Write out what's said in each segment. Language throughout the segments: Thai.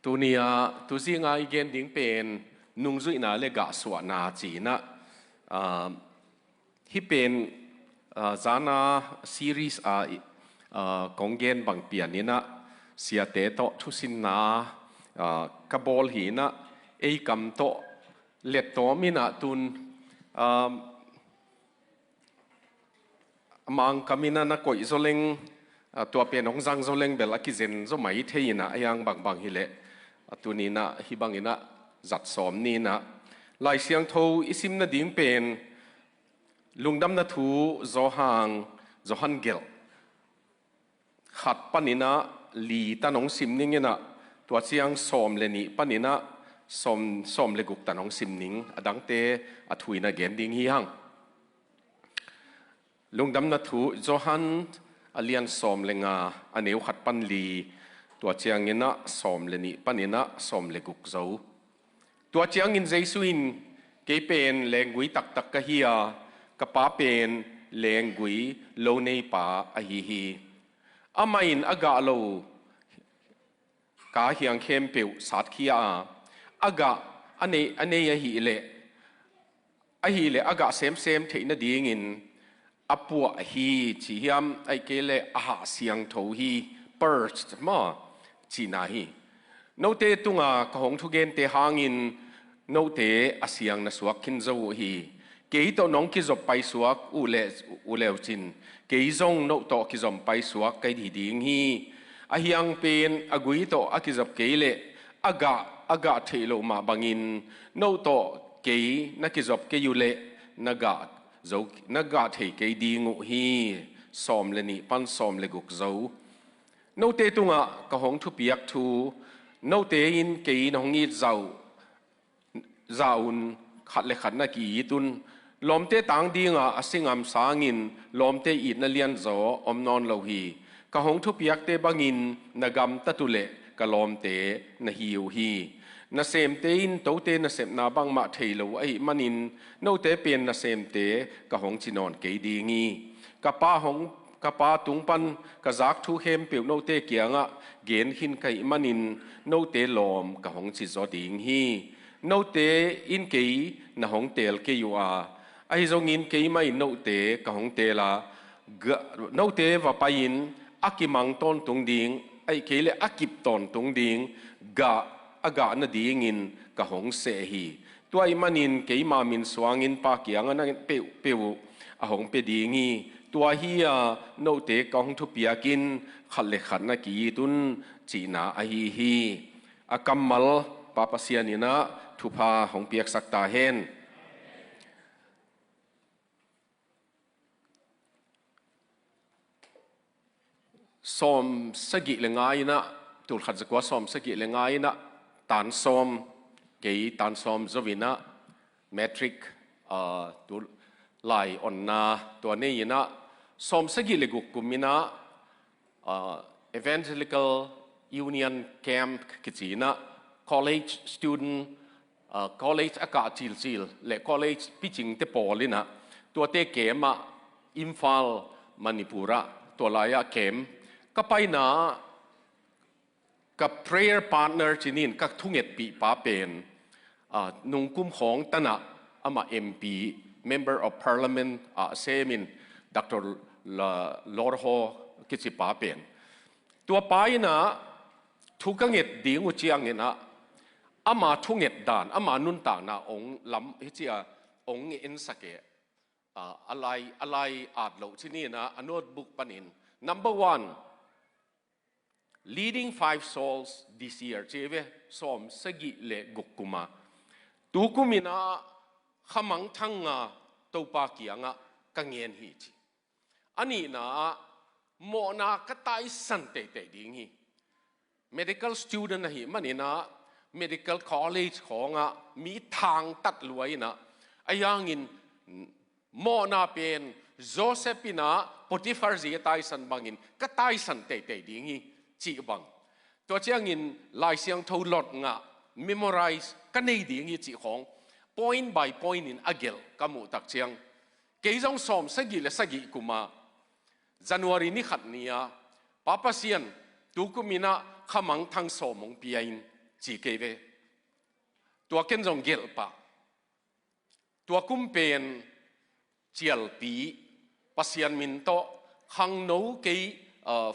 ตัวนี้ตัวสิ่งอีกอย่างดิ่งเป็นนุ่งจุยน่าเล็กสวนาจีน่ะที่เป็นจานาซีรีส์กงเกนบางเปียนี่นะเสียเตโตทุสินนากระบอลหีนะไอ้กำโตเล็ดโตมินะตุนมังกามินะนักอิโซเลงตัวเป็นองจังโซเลงเบลกิเซนโซไม่เทียนะยังบางฮิเลตัวนี้นะฮิบังอินะจัดสอมนี่นะลายเสียงทูอิสิมนะดิ่งเป็นลุงดำนะทูโจฮันเกลขัดปนินะลีตานองซิมนิงนะตัวเสียงสอมเลนี่ปนินะสอมเลกุกตานองซิมนิงดังเตอถุยนะเกนดิ่งฮีฮังลุงดำนะทูโจฮันอเลียนสอมเลงาอันเอวขัดปันลีตัวเชียงอินะสอมเลนี่ปนินะสอมเลกุกเจ้าตัวเชียงอินเจสุอินเกเป็นแรงกุยตักกะเฮียกับป้าเป็นแรงกุยโลเนป้าอหิฮีอามาอินอากาโลกาเฮียงเข้มเปียวสัตขียอากาอันนี้อหิเลอากาเซมเทนดีงินอปัวฮีจียมไอเกเลอาหาเสียงโถฮีเปิร์สมาจีนาฮีโนเตตุงากหงทุเกนเตหางินโนเตอาเสียงนสวกขินโจฮีเกยโตน้องกิจบไปสวกอูเลวจินเกยจงโนโตกิจบไปสวกไกดีดิงฮีอาเฮียงเป็นอากุยโตอากิจบเกยเลอากาเทโลมาบังินโนโตเกยนักกิจบเกยุเลนากาเทเกยดีงุฮีสอมเลนิปันสอมเลกุกเจ้าโนเตตุงากหงทุเปียกทูโนเตอินเกยนหงอีเจ้าอุนขัดเลขัดนักกีตุนลมเตต่างดีงาสิงามสางินลมเตอิดนเลียนโจอมนอนโลหีกะหงทุพยักเตบังินนกำตะตุเลกะลมเตนฮิวฮีนเซมเตอินโตเตนเซมนาบังมาเทโลไอมันินโนเตเป็นนเซมเตกะหงจินอนเกดีงีกะป้าตุงปันกะจักทุเฮมเปียวโนเตเกียงะเกนหินไกมันินโนเตลมกะหงจิจอดิงฮีโนเตอินเกยนะหงเตลเกยูอาไอจงอินเกยไม่โนเตกะหงเตลาโนเตว่าไปอินอากิมังตอนตรงดิงไอเกยเลอากิบตอนตรงดิงอากาณดิงินกะหงเสฮีตัวไอมันินเกยมามินสวางินปากียงนั่งเปียวอาหงเปดีงีตัวเฮียโนเตกะหงทุเปียกินขัดเลขัดนักกีตุนจีนาอฮีอากัมมัลปาปเสียนินะทุพาของเปียกสักตาเฮนสมสกิเลงายนะตุลขัดจักว่าสมสกิเลงายนะตันสมเกยตันสมจวินะเมทริกตุไลออนนาตัวนี้นะสมสกิเลกุกุมินะ Evangelical Union Camp กิจนะcollege student college อากาศจิลและ college พิจิงเตปอลินะตัวเตเกมอิมฟาลมณิปุระตัวลายเกมก็ไปนะกับ prayer partner จีนินก็ทุ่งเอ็ดปีป้าเป็นนุ่งกุ้มของตนะอามา MP member of parliament เซมินดรลอร์โฮกิจิป้าเป็นตัวไปนะทุกเอ็ดดิ่งอุจียงเนะอามาทุ่งเอ็ดด่านอามานุนต่างนะองลำที่จะองเอ็นสเกอะไรอาจเหล่าที่นี่นะอนุบุกปนิน number one leading 5 souls this year เจเวสอมสกิเลกุกุมาตุกุมินะขมังทั้งตัวปากียงกังเงินฮีจีอันนี้นะโมนาก็ตายสันเตดิ่งฮี medical student นะฮีมันนี่นะmedical college ของมีทางตัดลวยนะไอ้ยังอินโมนาเป็นโจเซปินาปอติฟาร์จีตายสันบังอินก็ตายสันเตดิ่งฮีจีบังตัวเจ้าอินลายเสียงทูลดmemorize กันในดิ่งฮีจีของ point by point in อเกลกมุตักเชียงเกี่ยงสอมสกิเลสกิกุมาJanuary นี้ขัดนี้ป้าเสียนตุกุมินะขมังทั้งสมองเปียน จีเกเวตัวเกนจงเกลปะตัวกุมเป็นเจียลปีปัสยันมินโตขังโนเก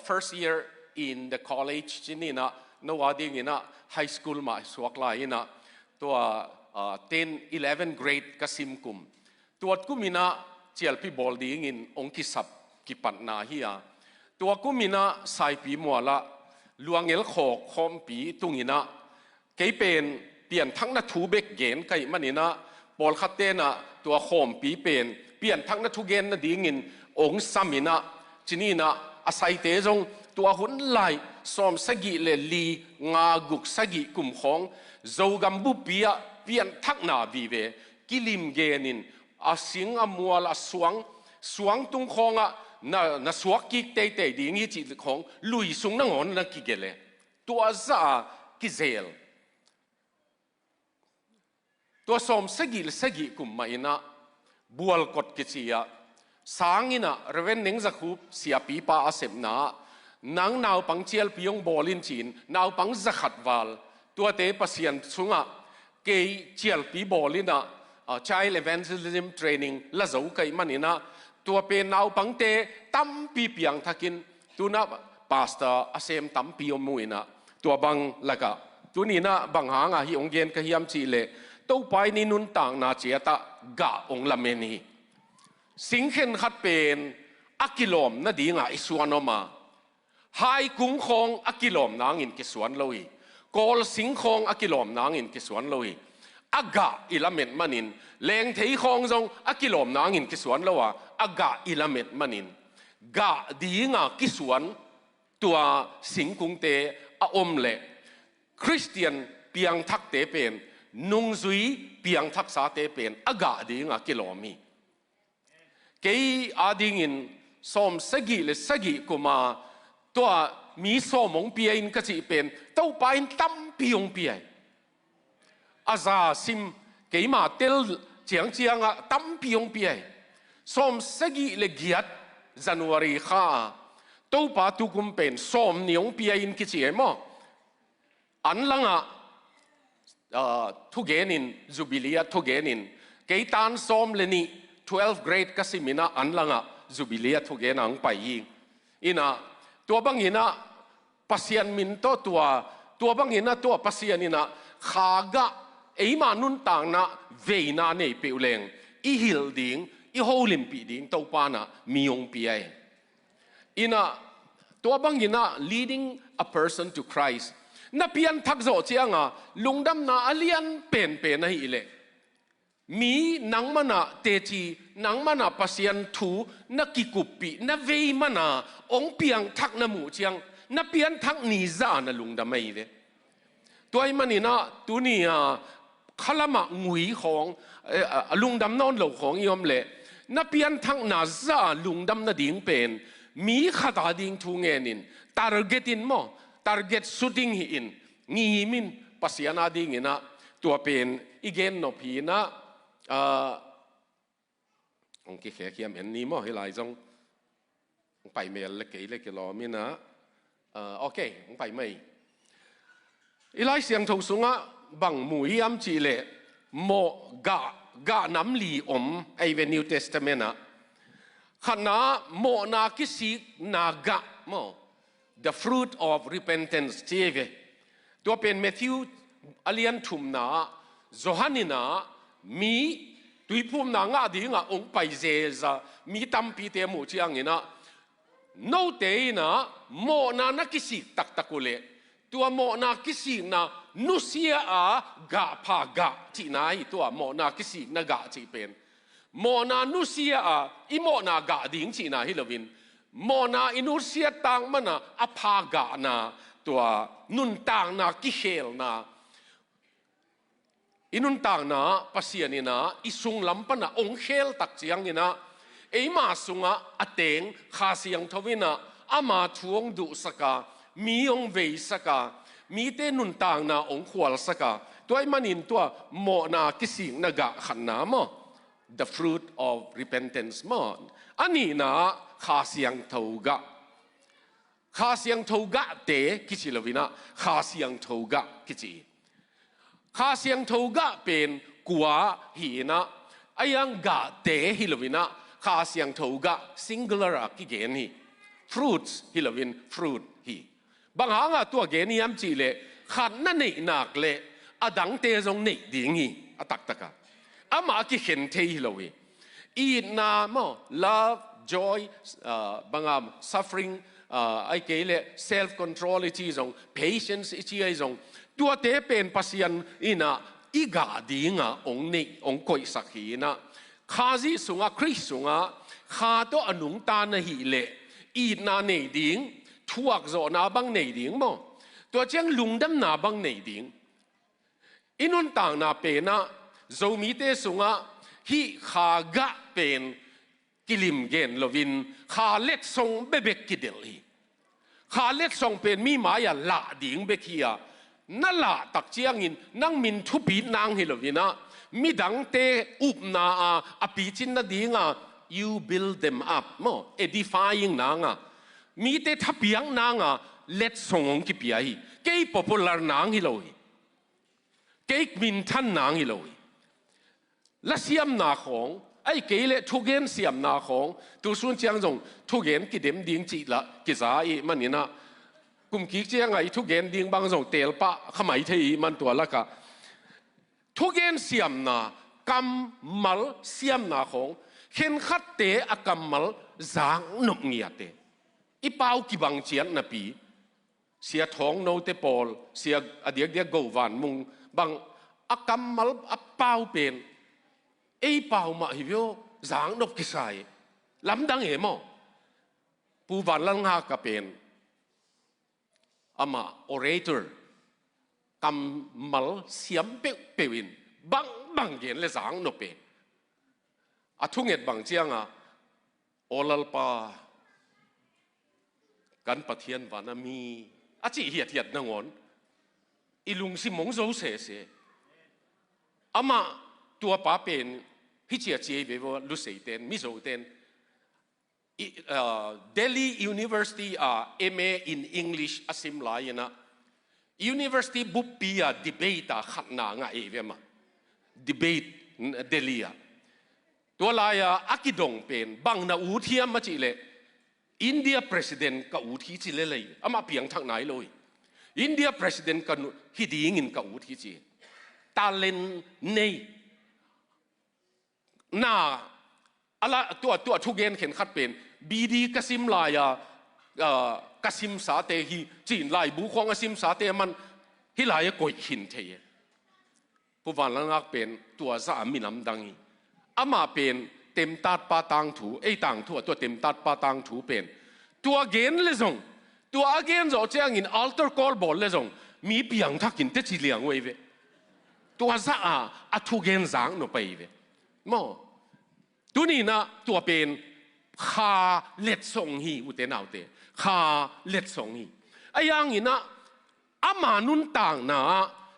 first year in the college ที่นี่นะนวาดิ่งนะ high school มาสวกลายนะตัว10 11 grade กสิมกุมตัวกุมินะเจียลปีบอลดิ่งองคิสับกิปันนาฮียตัวกุมินะสายปีมัวละลวงเอลโคคอมปีตุงินะเกเป็นเปลี่ยนทั้งนัทูเบกเกนไก่มันนี่นะบอลคัตเตนะตัวโคมปีเป็นเปลี่ยนทั้งนัทูเกนนะดิ่งองสามินะที่นี่นะอาศัยเตจงตัวหุ่นไหลสอมสกิเลลีงากุกสกิกุมของโจกัมบุปียเปลี่ยนทักนาวีเวกิลิมเกนินอาสิงอมัวละสวงตุงของอ่ะน่ะสวกกิเตเตดิ่งยี่จิตของลุยสุงนังอนนักกิเกเลตัวซากิเซลตัวสมสกิกุมมาอินะบัวลกดกิจิยาสางอินะเรเวนนิงจะคูบเสียปีปาอาเสมนานังนาวปังเจียลพิยงบอลินจีนนาวปังจะขัดวาลตัวเตปัสยันสุงะเกยเจียลปีบอลินะchild evangelism training ละเจ้าไก่มันอินะตัวเป็นนาวปังเตตั้มปีเปียงทักินตัวนับปาสตาอาเซมตั้มปีอมุยนะตัวบังละกะตัวนี้นะบังหางฮิองเกนกะฮิยามจีเลตัวไปนี่นุนต่างนาเจียตะกะองละเมนีสิงเข็นขัดเป็นอักิลอมนาดีงาอิสวนอมาไฮกุ้งคงอักิลอมนางอินกิสวนลอยกอลสิงคงอักิลอมนางอินกิสวนลอยอากาอิลาเมตมันินแรงเทคงจงอักิลอมนางอินกิสวนลวะอากาอิลาเมตมันินกะดีงากิสวนตัวสิงกุงเตออมเล่คริสเตียนเปียงทักเตเป็นนุงซุยเปียงทักษาเตเป็นอากาดีงากิโลมีเกยอาดิงินสมสกิเลสกิกุมาตัวมีสมองเปียอินก็จะเป็นตัวไปตั้มปีองเปียอาซาซิมเกยมาเตลเจียงอ่ะตั้มปีองเปียสมสกิเลกียดจันวารีข้าตัวปาตุกุมเป็นสมนิองเปียอินกิจิเอมอันลังอ่ะทุกเกนินจูบิลียทุกเกนินเกยตันสมเลนี12 grade ก็สิมินะอันลังอ่ะจูบิลียทุกเกนังไปยิงอินะตัวบางอินะปัสยันมินตัวบางอินะตัวปัสยันอินะขากะไอมานุนต่างนะเวน่าเนยเปิวเลงอีฮิลดิงอีโฮลิมปีดิงตัวปานะมีองปีไออินะตัวบางอินะ leading a person to Christ นับเพียนทักโจเจียงอ่ะลุงดำนาอเลียนเป็นให้อิเลมีนังมันอ่ะเตจีนังมันอ่ะปัสยันทูนักกิกุปปีนับเวมันอ่ะองเปียงทักนมูเจียงนับเพียนทักนิจานะลุงดำไม่เลยตัวไอ้มันนี่นะตัวนี้อ่ะขลามะงุยของลุงดำนอนเหลวของยอมเละนับเพียนทักนาจาลุงดำนาดิ่งเป็นมีขัดดิ่งทูเงินิน targetin mo target shooting hi in ngi min pasiana ding ina tua pen igen no phi na ong ki khe khiam en ni mo hi lai jong ong pai mel le ke lo mi na okay ong pai mai ilai siang thong sunga bang mui am chi le mo ga nam li om ai ve New Testament a khana mo na ki si na ga mo the fruit of repentance tieve to pen Matthew alian thum na Johanina mi tuipum na nga di nga ong pai je za mi tampi te mu chiang ina no te na mo na nakisi tak takule tua mo na kisi na nusia a ga pha ga chi nai tua mo na kisi na ga chi pen mo na nusia a i mo na ga ding chi na hi lovin mo na inusia tang mana a pha ga na tua nun tang na ki hel na inun tang na pasianina isung lampana ong hel tak chiang ina eima sunga ateng kha siang thowina ama thuang du saka mi ong vei saka mi te nun tang na ong khwal saka toy manin tua mo na kising naga khanna mo the fruit of repentance mo ani na kha siang thoga te kichilovina kha siang thoga kichi ข้าเสียงทูกะเป็นกัวหีนะไอ้ยังกะเตฮิลวินะข้าเสียงทูกะ singular กิเกนี่ fruits ฮิลวิน fruit ฮีบางหางตัวเกนี่ยามจีเลขันนั่นนี่นักเลอดังเตจงนี่ดิ่งฮีอตักตะกะอามากิเห็นเทฮิลวิอีนาโม love joy บาง suffering ไอ้เกล self control อีจง patience อีไอ้จงตัวเตเป็นปัสยันอีน่ะอีกาดีงะองนี่องกอยสักฮีนะข้าจีสุงะคริสสุงะข้าตัวอนุงตานะฮีเลอีน่ะนี่ดิ่งทวกโจนาบังนี่ดิ่งมั้งตัวเจ้าลุงดำนาบังนี่ดิ่งอินุนต่างนาเป็นนะโจมีเตสุงะฮีข้ากะเป็นกิลิมเกนลวินข้าเล็ดทรงเบเบกกิเดลฮีข้าเล็ดทรงเป็นมีหมายาละดิ่งเบกียนั่นละตักเจียงอินนั่งมินทุบีนางฮิลวินะมีดังเตอุบนาอภิจินนดีงะ you build them up มั้ง edifying นางะมีเตทับเบียงนางะ let ส่งกิปียฮีเกี่ย popular นางฮิโลฮีเกี่ยมินทันนางฮิโลฮีและเสียมนาของไอ้เกี่ยเลทุกเกนเสียมนาของตัวส่วนเจียงจงทุกเกนกิเดมดิ้งจีละกิจาอีมันนี่นะกุมกิจเจียงไอ้ทุกเกนดิ้งบางจงเตลปะขมายเทียมันตัวละกะทุกเกนเสียมนากำมัลเสียมนาของเห็นขัดเตะกำมัลจางนุกเงียเตอีเป้ากิบังเจียนนปีเสียท้องโนเตปอลเสียอเดียกโกวันมุงบางกำมัลเป้าเป็นไอ้เป้ามาฮิวจางนกกิสายลำดังเอมอปูวันลังหากเป็นอามา orator กำมัลเสียมเปวินบางเย็นเลยจางนกเป็นทุกเง็ดบางเจียงโอลลปากันปะเทียนวานามีจีเหียดนังอนอีลุงสิมงโจเสเสอามาตัวป้าเป็นฮิเจียเจียเววลุเสเตนมิโซเตนDelhi University MA in English อาซิมลายนะ University บุปปีdebate ขัดนางเอเวมา debate Delhi ตัวลายอากิดงเป็นบางนาอูเทียมมาจีเลอินเดียประธานกับอูที่จีเลยอามาเพียงทางไหนเลยอินเดียประธานกับฮิดีงินกับอูที่จีตาเลนเนยน่าอะไรตัวทุกเย็นเห็นขัดเป็นบีดีกสิมลายกสิมสาเตฮีจีนลายบุคงกสิมสาเตมันฮิลายก็หินเทียผู้ฟังลังอักเป็นตัวสามีน้ำดังฮีอามาเป็นเต็มตัดปาตังถูไอ้ตังถูตัวเต็มตัดปาตังถูเป็นตัวเกนเลยจงตัวเกนจะเจ้างินอัลเตอร์คอลบอลเลยจงมีเพียงทักกินเตจิเลียงไว้เวตัวซาทุกเกนสังโนไปเวมอตัวนี้นะตัวเป็นข้าเล็ดส่งฮีอุเตนเอาเตข้าเล็ดส่งฮีไอ้ยังงี้นะอามานุนต่างนะ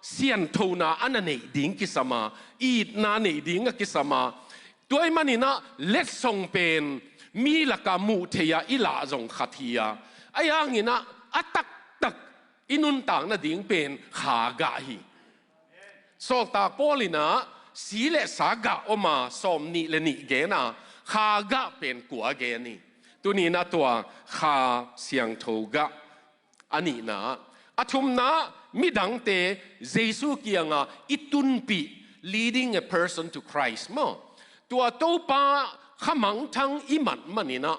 เสียนทูนาอันนั้นเองดิ้งกิสมาอีดนาเนดิ้งกิสมาตัวไอ้มันนี่นะเล็ดส่งเป็นมีหลักการมุเทียอิลาจงขัดเทียไอ้ยังงี้นะอัตักอินุนต่างนะดิ้งเป็นขากาฮีโซตาโปลินะสีเลสากะออกมาสมนิเลนิเกนะขากะเป็นกัวเกนี่ตัวนี้นะตัวขาเสียงทูกะอันนี้นะทุมนะมิดังเตเยซูเกียงอิตุนปี leading a person to Christ มั้งตัวโตปาขมังทั้งอิมันนี่นะ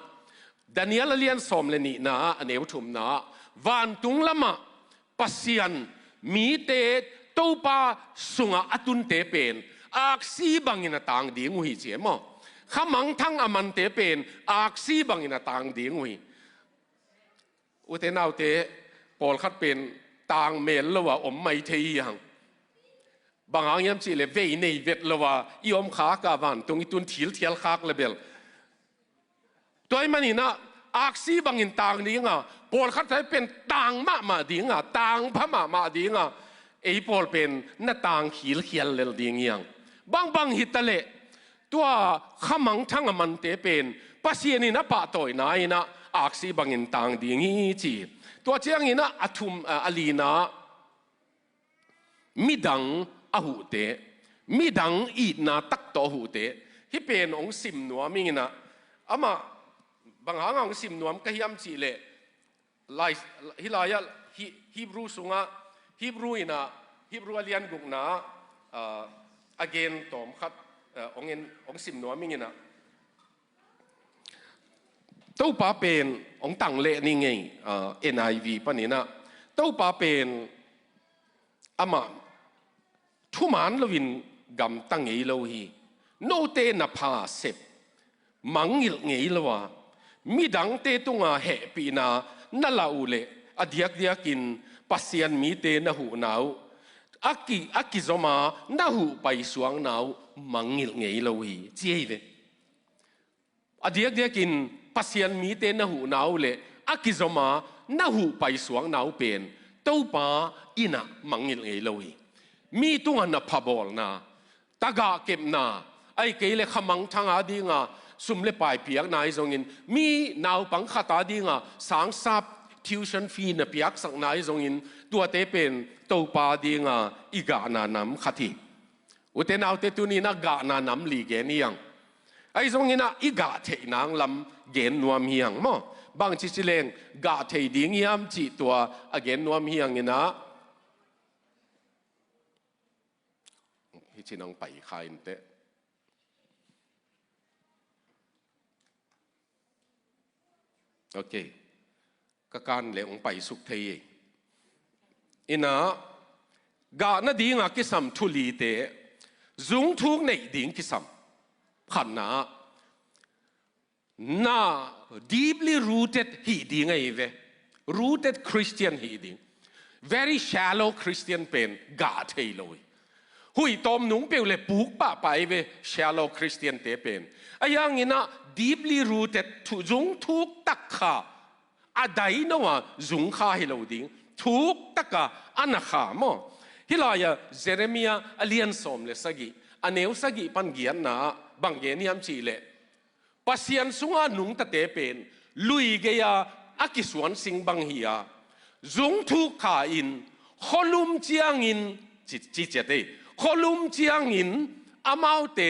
ดานิเอลเลียนสมเลนี่นะอันนี้ทุมนะวันตุงละมาปัสยันมีเตโตปาสุงอตุนเตเป็นอักซีบังอินาต่างดีงุยเจียมั้งขมังทั้งอมันเตเป็นอักซีบังอินาต่างดีงุยอุเทนเอาเตปอลคัดเป็นต่างเมลละว่าอมไม่เทียงบางอย่างสิเลเวในเวทละว่ายอมขากาวันตรงนี้ตุนทิลเทียลขากเลเบลตัวมันนี่นะอักซีบังอินต่างดีงะปอลคัดใช้เป็นต่างมาดีงะต่างพม่าดีงะไอ้ปอลเป็นหน้าต่างขีลเขียนเลดีงยังบางฮิตเลตัวขมังทั้งมันเตเป็นภาษีนี่นะปะต่อยนายนะอักซีบังอินต่างดีงี้จีตัวเจ้างี้นะทุมอลีนะมิดัง a hu te mi dang i na tak to hu te hi pen ong sim nuam mingina ama banganga ong sim nuam ka hiam chi le lai hilaya Hebrew sunga Hebrew ina Hebrew alian gukna again tom khat ong sim nuam mingina tau pa pen ong tang le ni ngei NIV panina tau pa pen ama thu man lovin gam tang ngei lo hi no te na pha sep mangil ngei lowa mi dang te tunga he pi na na lau le adiak diakin pasian mi te na hu nau aki zoma na hu pai suang nau mangil ngei lo hi chi ve adiak diakin pasian mi te na hu nau le aki zoma na hu pai suang nau pen tau pa ina mangil ngei lo hi mi tunga na phabol na taga kem na ai ke le khamang thanga dinga sum le pai piak nai zongin mi nau pang khata dinga sang sap tuition fee na piak sang nai zongin tua te pen to pa dinga iga na nam khati ute nau te tu ni na ga na nam li ge ni yang ai zongina iga the nang lam gen nuam hiang mo bang chi chileng ga the ding yam chi tua again nuam hiang ina hi chinang pai khai te okay ka kan le ong pai suk thei ina ga na dinga ki sam thuli te zung thuk nei ding ki sam khan na deeply rooted hi ding ai ve rooted Christian hi ding very shallow Christian pen ga thei loi hui tom nung pe le puk pa pai ve shallow Christian te pen ayang ina deeply rooted thu zung thuk tak kha adai no wa zung kha hi lo ding thuk taka anakha mo hilaya Jeremiah alian som le sagi aneu sagi pan gian na bang ge niam chi le pasian sunga nung ta te pen lui ge ya akiswan sing bang hiya zung thuk kha in kholum chiang in chi chate kholum chiang in amau te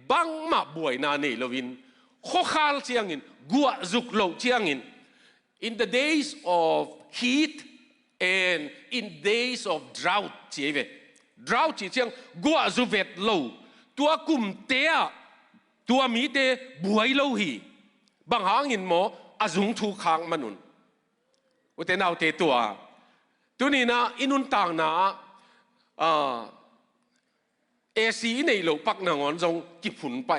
bang ma buai na nei lovin khokhal chiang in gua zuk lo chiang in the days of heat and in days of drought chive drought chi chiang gua zu vet lo tua kum te tua mi te buai lo hi bang hang in mo azung thu khang manun ute nau te tua tuni na inun tang na AC nei lo pak na ngon jong ki phun pa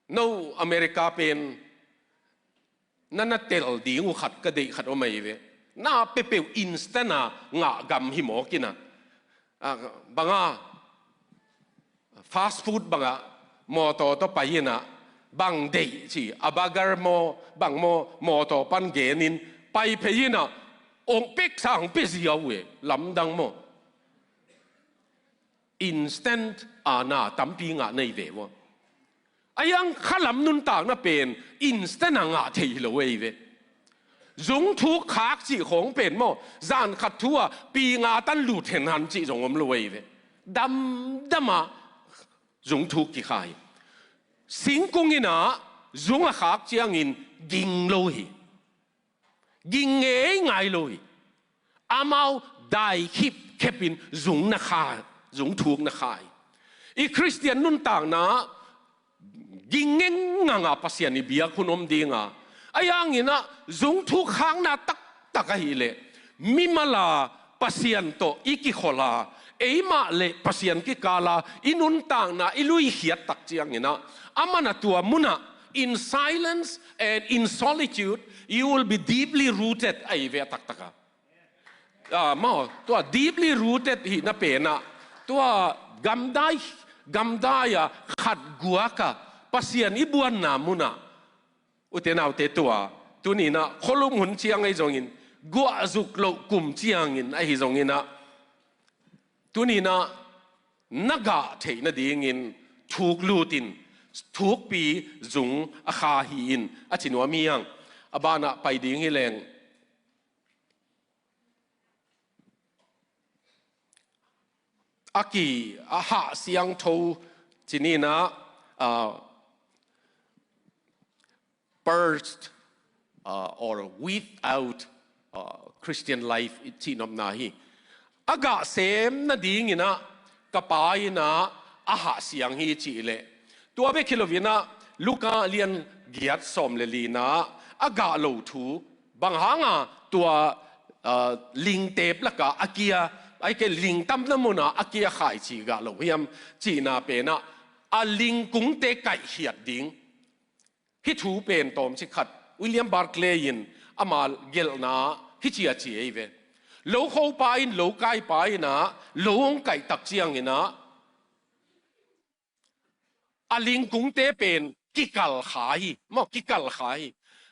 no America pen nana tel di ngu khat ka dei khat o mai ve na pe pe instana nga gam hi mo kina banga fast food banga mo to pai na bang dei chi abagar mo bang mo to pan ge nin pai phe na ong pek sang pe sia we lam dang mo instant ana tampi nga nei ve wo ayang khalam nun tak na pen instant nga thei lo we ve zung thu khak chi khong pen mo zan khat thua pi nga tan lu then han chi jong om lo we ve dama zung thu ki khai sing kung ina zung a khak chiang in ging lo hi ging nge ngai lo hi amau dai khip khepin zung na kha zung thuk na khai i Christian nun tang na gingeng nga pasian ni bia kunom dinga ayang ina zung thuk khang na tak hi le mimala pasian to iki khola eima le pasian ki kala inun tang na ilui hiat tak chiang ina amana tua muna in silence and in solitude you will be deeply rooted ai ve tak taka mo tua deeply rooted hi na pe na tua gamdaya khat guaka pasian ibuan na muna utenau te tua tunina kholum hun chiang ai jongin gua zuk lo kum chiang in ai jongina tunina naga theina ding in thuk lutin thuk pi zung a kha hi in a chinwa miang abana pai ding hi leng อากีอาหาเสียงทูจีนี่นะburst or without Christian life ที่นำนาฮีอากาเสมนาดีงินะกปายนะอาหาเสียงฮีจีเลตัวเบคิโลวินะลูกาเลียนเกียรติสมเลลีนะอากาโลทูบางหางตัวลิงเทปละกะอากียไอ้แกลิงตั้มน้ำมันอากียขายจีกะโลพยายามจีนาเป็นอาลิงกุ้งเตะไก่เหียดดิ้งฮิทูเป็นตอมสิขัดวิลเลียมบาร์คเลย์ยินอามาเกลนาฮิจีอาจีเอเวโลเข้าไปโลไก่ไปนะโลงไก่ตักเจียงนะอาลิงกุ้งเตะเป็นกิกัลขายมอกกิกัลขาย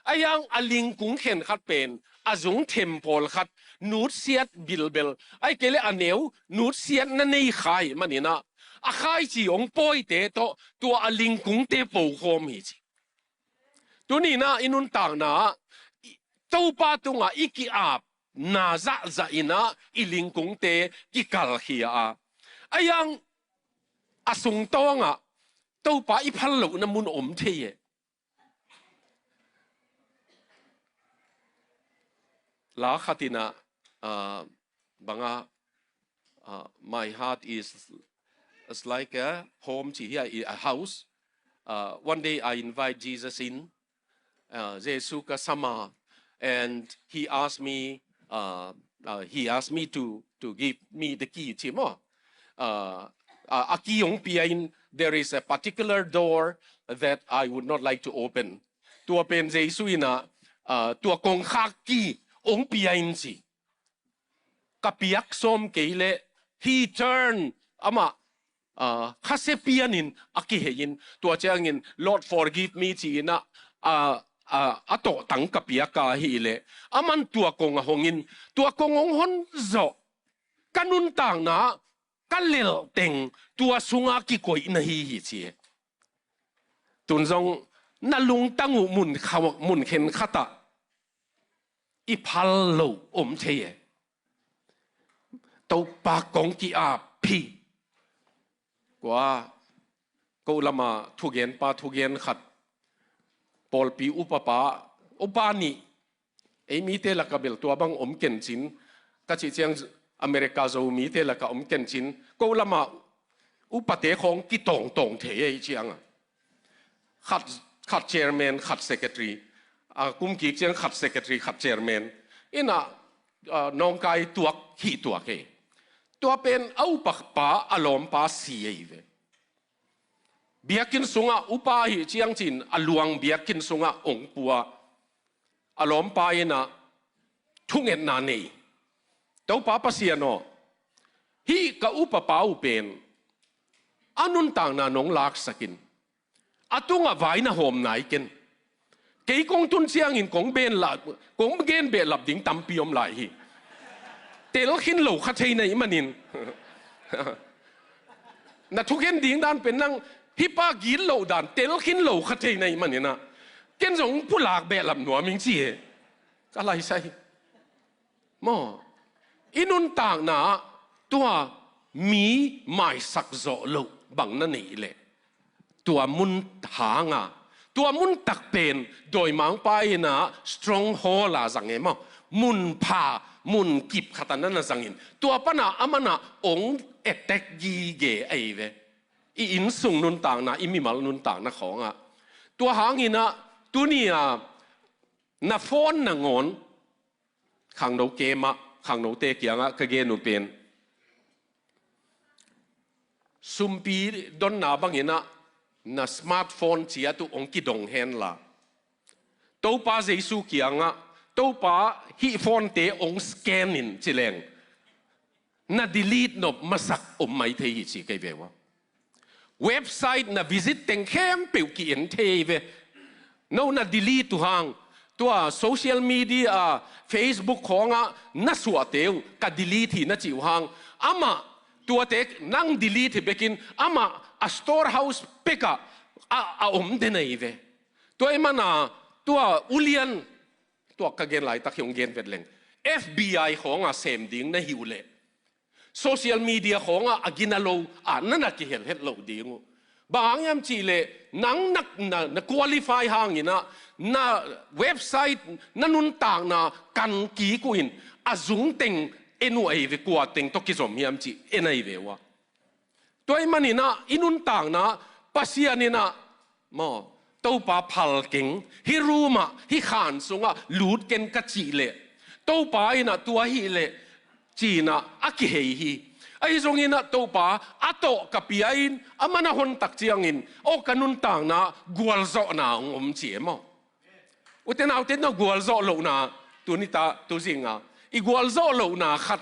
ไอ้ยังอาลิงกุ้งเข็นขัดเป็นอาจงเทมโพลขัดนูดเสียดบิลเบลไอ้เกลอันเนวนูดเสียดนั่นนี่ขายมันนี่นะอาขายจีองปอยเตะตัวอาลิงกุ้งเตะปูโคมฮีจีตัวนี้นะอินุนต่างนะตัวป้าตุงอีกีอาบนาจะอินะอิลิงกุ้งเตะกิกัลฮีอาไอ้ยังอาสุงตองตัวป้าอีพัลลุนมุนอมเทียลาขัดินะบังmy heart is like a home here a house one day I invite Jesus in Jesus kasama and he asked me to give me the key chimo akiyong piain there is a particular door that I would not like to open ตัวเป็นเยซูนะตัวกงคักกี้องเปียอินสิกับเปียกส้มเกลhe turn มาข้าเสเปียนินอากิเหินตัวเจ้าเงิน Lord forgive me จีนะโตตั้งกับเปียกาฮิเลมันตัวกงหงินตัวกงหนโจกันนุนต่างนะกันเลวเต็งตัวสุงากิโกยนฮีฮิจีตุนจงนั่ลุงตั้งมุนขาวมุนเข็นขัตะอีพัลโลอมเทียตัวปากกงกีอาพีกว่ากูละมาทุกเย็นปาทุกเย็นขัดปอลปีอุปปานี่ไอ้มีเตลักเบลตัวบังอมเก่นจินก็จะเชียงอเมริกาจะมีเตลักอมเก่นจินกูละมาอุปเตของกิตงเทียเชียงขัดเชอร์แมนขัดเซกเตอรีกุมกีเชียงขัดเซกเตอรีขัดเชอร์แมนอินะน้องกายตัวขี้ตัวเกตัวเป็นเอาปักป้าอารมณ์ป้าเสียอีเวเบียกินสุงอุปาหิเชียงจินอลวงเบียกินสุงองปัวอารมณ์ป้าอินะทุ่งเอ็นนานีตัวป้าปัสเซียโนฮีกับอุปป้าอุเป็นอนุนต่างนาน้องลักสกินอาตุงไว้นะโฮมไหนกันกี่กงตุนเชียงอินกงเบนหลับกงเกนเบนหลับดิ้งตั้มปีอมไหลเตลขินเหลวขัดเทยในมันนินนัทุกเห็นดิ้งด้านเป็นนั่งฮิปากินเหลวด้านเตลขินเหลวขัดเทยในมันนินนะเกณฑ์สงผู้หลากเบลหลับหนัวมิงจีอะไรใช่หม้ออินุนต่างนะตัวมีไม่สักโจเหลวบังนั่นนี่แหละตัวมุนหางตัวมุนตักเป็นโดยมังไปนะ strong hold ละสังเกตมั้งมุนพามุนกิบขัดนั่นนะสังเกตตัวปนะอามันนะองเอตเตกยีเกไอเวอินสุงนุนต่างนะอิมิมัลนุนต่างนะของตัวหางอินะตัวนี้นะฟอนนะงอนขังโนเกมขังโนเตกียงกะเกนุเป็นซุมปีดอนนาบังอินะna smartphone chia tu ong ki dong hen la to pa jesu kianga to pa hi phone te ong scan in chileng na delete no masak mai the hi chi kai vewa website na visit teng khem pe ki en the ve no na delete tu hang tua social media Facebook ของna suwa teu ka delete hi na chi hang amaตัวเต็กนั่งดีลีทไปกินอามาสโตร์เฮาส์เปกอมเดนไอเวตัวเอ็มันตัวอุเลียนตัวกระเกนไหลตะเขียงเกนเวดเลง FBI ของเซมดิ้งนะฮิวเล่ social media ของกินอโลนั่นกิเห็นเห็ดโลดีงูบางยามจีเลนังนักนะ qualify ห่างอินะนะเว็บไซต์นั่นนุนต่างนะกันกี่กุอินจุงเต็งเอ็นไอเวกัวเต็งตกิจอมยามจีเอ็นไอเววะตัวมันนี่นะอินุนต่างนะปัสยานี่นะมอตัวป้าพัลเก่งฮิรูมาฮิขานสงะลูดเก่งกัจจิเลตัวป้าอินะตัวฮิเลจีนะอักเฮฮีไอ้ตรงนี้นะตัวป้าอัตโตกับปีอินมันน่ะคนตักเจียงอินโอ้กันนุนต่างนะกวลโซนะเจียมอุตนาอุตนากัวลโซโลนาตัวนี้ตาตัวสิงะอีกัวลโซโลนาขัด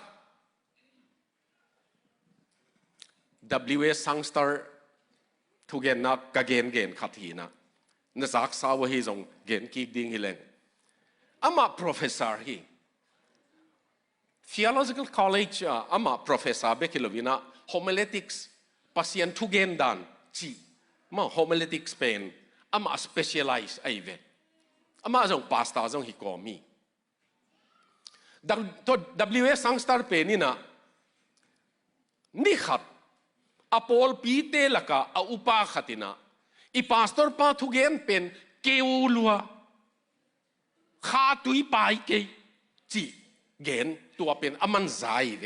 WS สังสตาร์ทุกเกนนักกะเกนขัดหีนะนสักสาวฮีจงเกนกีดิ่งฮิเลงอามา professor ฮี theological college อามา professor เบคิโลวินะ homiletics ปัสยันทุกเกนดันจีมา homiletics เป็นอามา specialize ไอเวอามาจง pastor จงฮิโกมีตัว WS สังสตาร์เป็นนี่นะนี่ขัดอพอลปีเตลกะอุปาขัดินะอีพาสตอร์ปาทุกเกนเป็นเกวลัวขาตุยไปเกจีเกนตัวเป็นอามันใจเว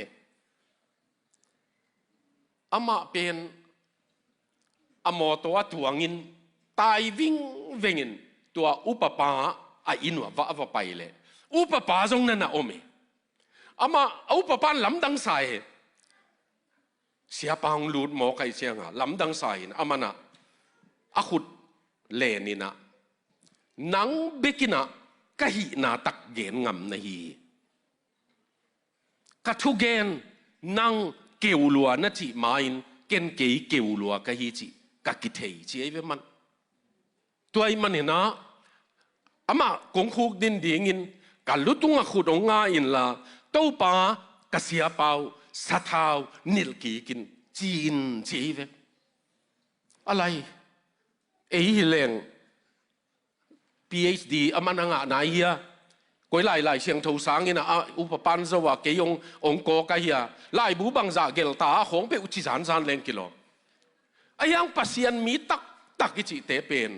อามาเป็นอามอตัวงินตายวิ่งเวงินตัวอุปปาอินว่าไปเลยอุปปาจงนั่นนะโอเมอามาอุปปาลำดังใส่เสียปางลูดหมอไก่เชียงลำดังใส่อามานะขุดเลนี่นะนังเบกินะกะหินาตักเกนงำนะฮีกะทุเกนนังเกวลัวนะจิมาอินเกนเกยเกวลัวกะฮีจิกะกิเทยจิไอเวมันตัวไอ้มันเห็นนะอามากงคุกดินดีงินกันลุตุงขุดองงาอินละเต้าปากะเสียเปาสะท้าวนิลกีกินจีนจีเวอะไรเอฮิเลง PhD อามันงะไหนเฮียก๋วยไล่เชียงทูสังอินะอุปปันสวะเกยองโกกะเฮียไล่บูบังจากเกลตาของไปอุจิสานเลงกิโลไอ้ยังปัสยันมีตักกิจิเตเป็น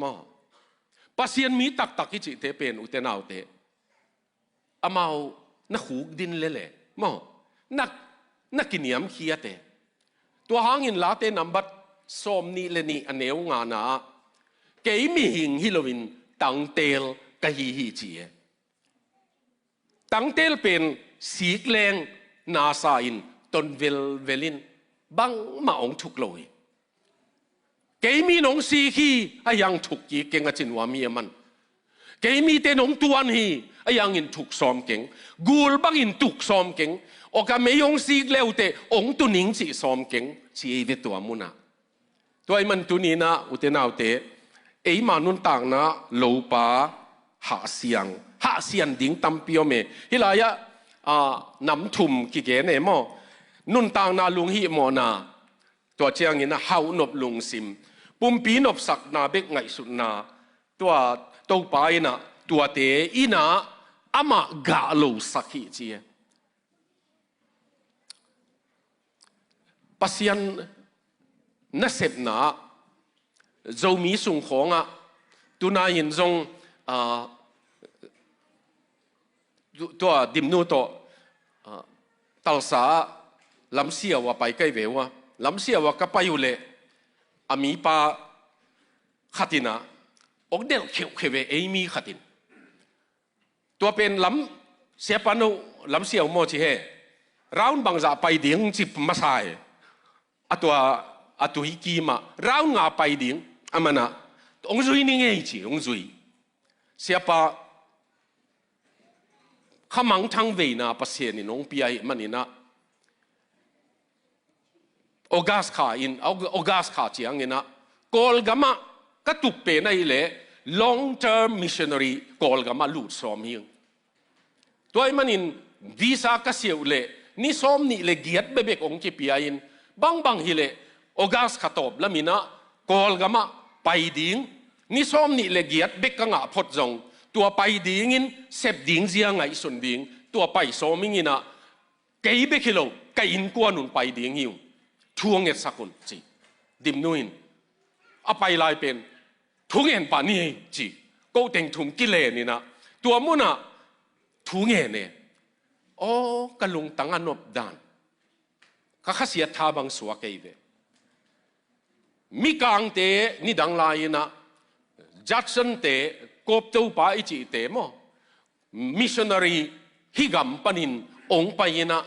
มอปัสยันมีตักกิจิเตเป็นอุเตนาวเตอามานักหูดินเล่มอนักกินยามเขียเตตัวหางอินลาเตนัมบัดสมนี่เลนี่อันเนวงานาเกยมีหิงฮิโลวินตังเตลกะฮีจีตังเตลเป็นสีแรงนาซาอินตนเวลินบังมาองทุกลอยเกยมีน้องสีขี้ยังทุกยีเก่งจินวามีมันเกยมีเตน้องตัวนี้ยังอินทุกซ้อมเก่งกูลบังอินทุกซ้อมเก่งโอกาไม่ยงสีเลวเตองตุนิงสีซ้อมเก่งสีเวตัวมุนะตัวไอ้มันตุนีนะอุเตนาวเตไอ้มานุนต่างนะโลปาหาเสียงดิ้งตั้มเปียวเมฮิลายะน้ำทุ่มกิเกเนมอนุนต่างนาลุงฮิโมนาตัวเชียงนี้นะเฮานบลุงซิมปุ่มปีนบสักนาเบกไงสุดนาตัวไปนะตัวเตอีนะอามากาโลสักขีเจียปัสยันนัเสพนาเจ้ามีสุงของตัวนายยินจงตัวดิมนูโตตัลสาลำเสียว่าไปใกล้เววลำเสียว่าก็ไปอยู่เลยอามีปาขัดินะอกเดลเขียวเขวเอมีขัดินตัวเป็นลำเสียปานุลำเสียวโมจิเฮร้าวบังจะไปดิ้งจิบมาใส่ตัวฮิกีมาร้าวงาไปดิ้งอามันนะองจุยนี่ไงจีองจุยเสียปาข้ามังทั้งเวน่าปัสเซียนี่น้องปีไอมันนี่นะออกัสขาอินออกัสขาเจียงนี่นะกอลกามะก็ตุกเป็นไอเล่ long term missionary กอลกามะลูดสอมีตัวไอ้มันอินวีซ่าก็เสียวเล่นี่สอมนี่เล่เกียรติเบบกองจีปีไออินบางฮิเล่ออกัสขาตบแล้วมีนะกอลกามะไปดิ้งนี่สอมนี่เล่เกียรติเบกกังอาพดจงตัวไปดิ้งินเสพดิ้งเสียงไงส่วนดิ้งตัวไปสอมิงินะ kei be khilo kai in kwa nun pai ding hiu thuang et sakun chi dim nuin apai lai pen thuang en pa ni chi ko teng thum ki le ni na tua mu na thuang en ne o kalung tang anop dan ka khasia tha bang suwa kei ve mi kang te ni dang lai na Jackson te kop teu pa ichi te mo missionary higam panin ong paina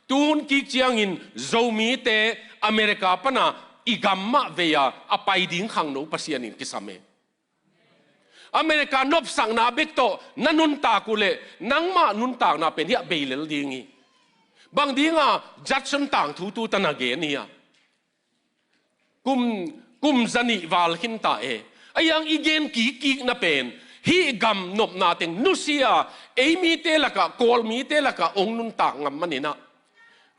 tun ki chiang in zomi te America pana igamma veya apai ding khang no pasian in kisame America nop sang na bekto nanun ta kule nangma nun ta na pen hi beilel dingi bang dinga Jackson tang thu tu tan again niya kum zani wal hin ta e ayang igen ki na pen hi gam nop na teng nusia emi te laka kol mi te laka ong nun ta ngam manina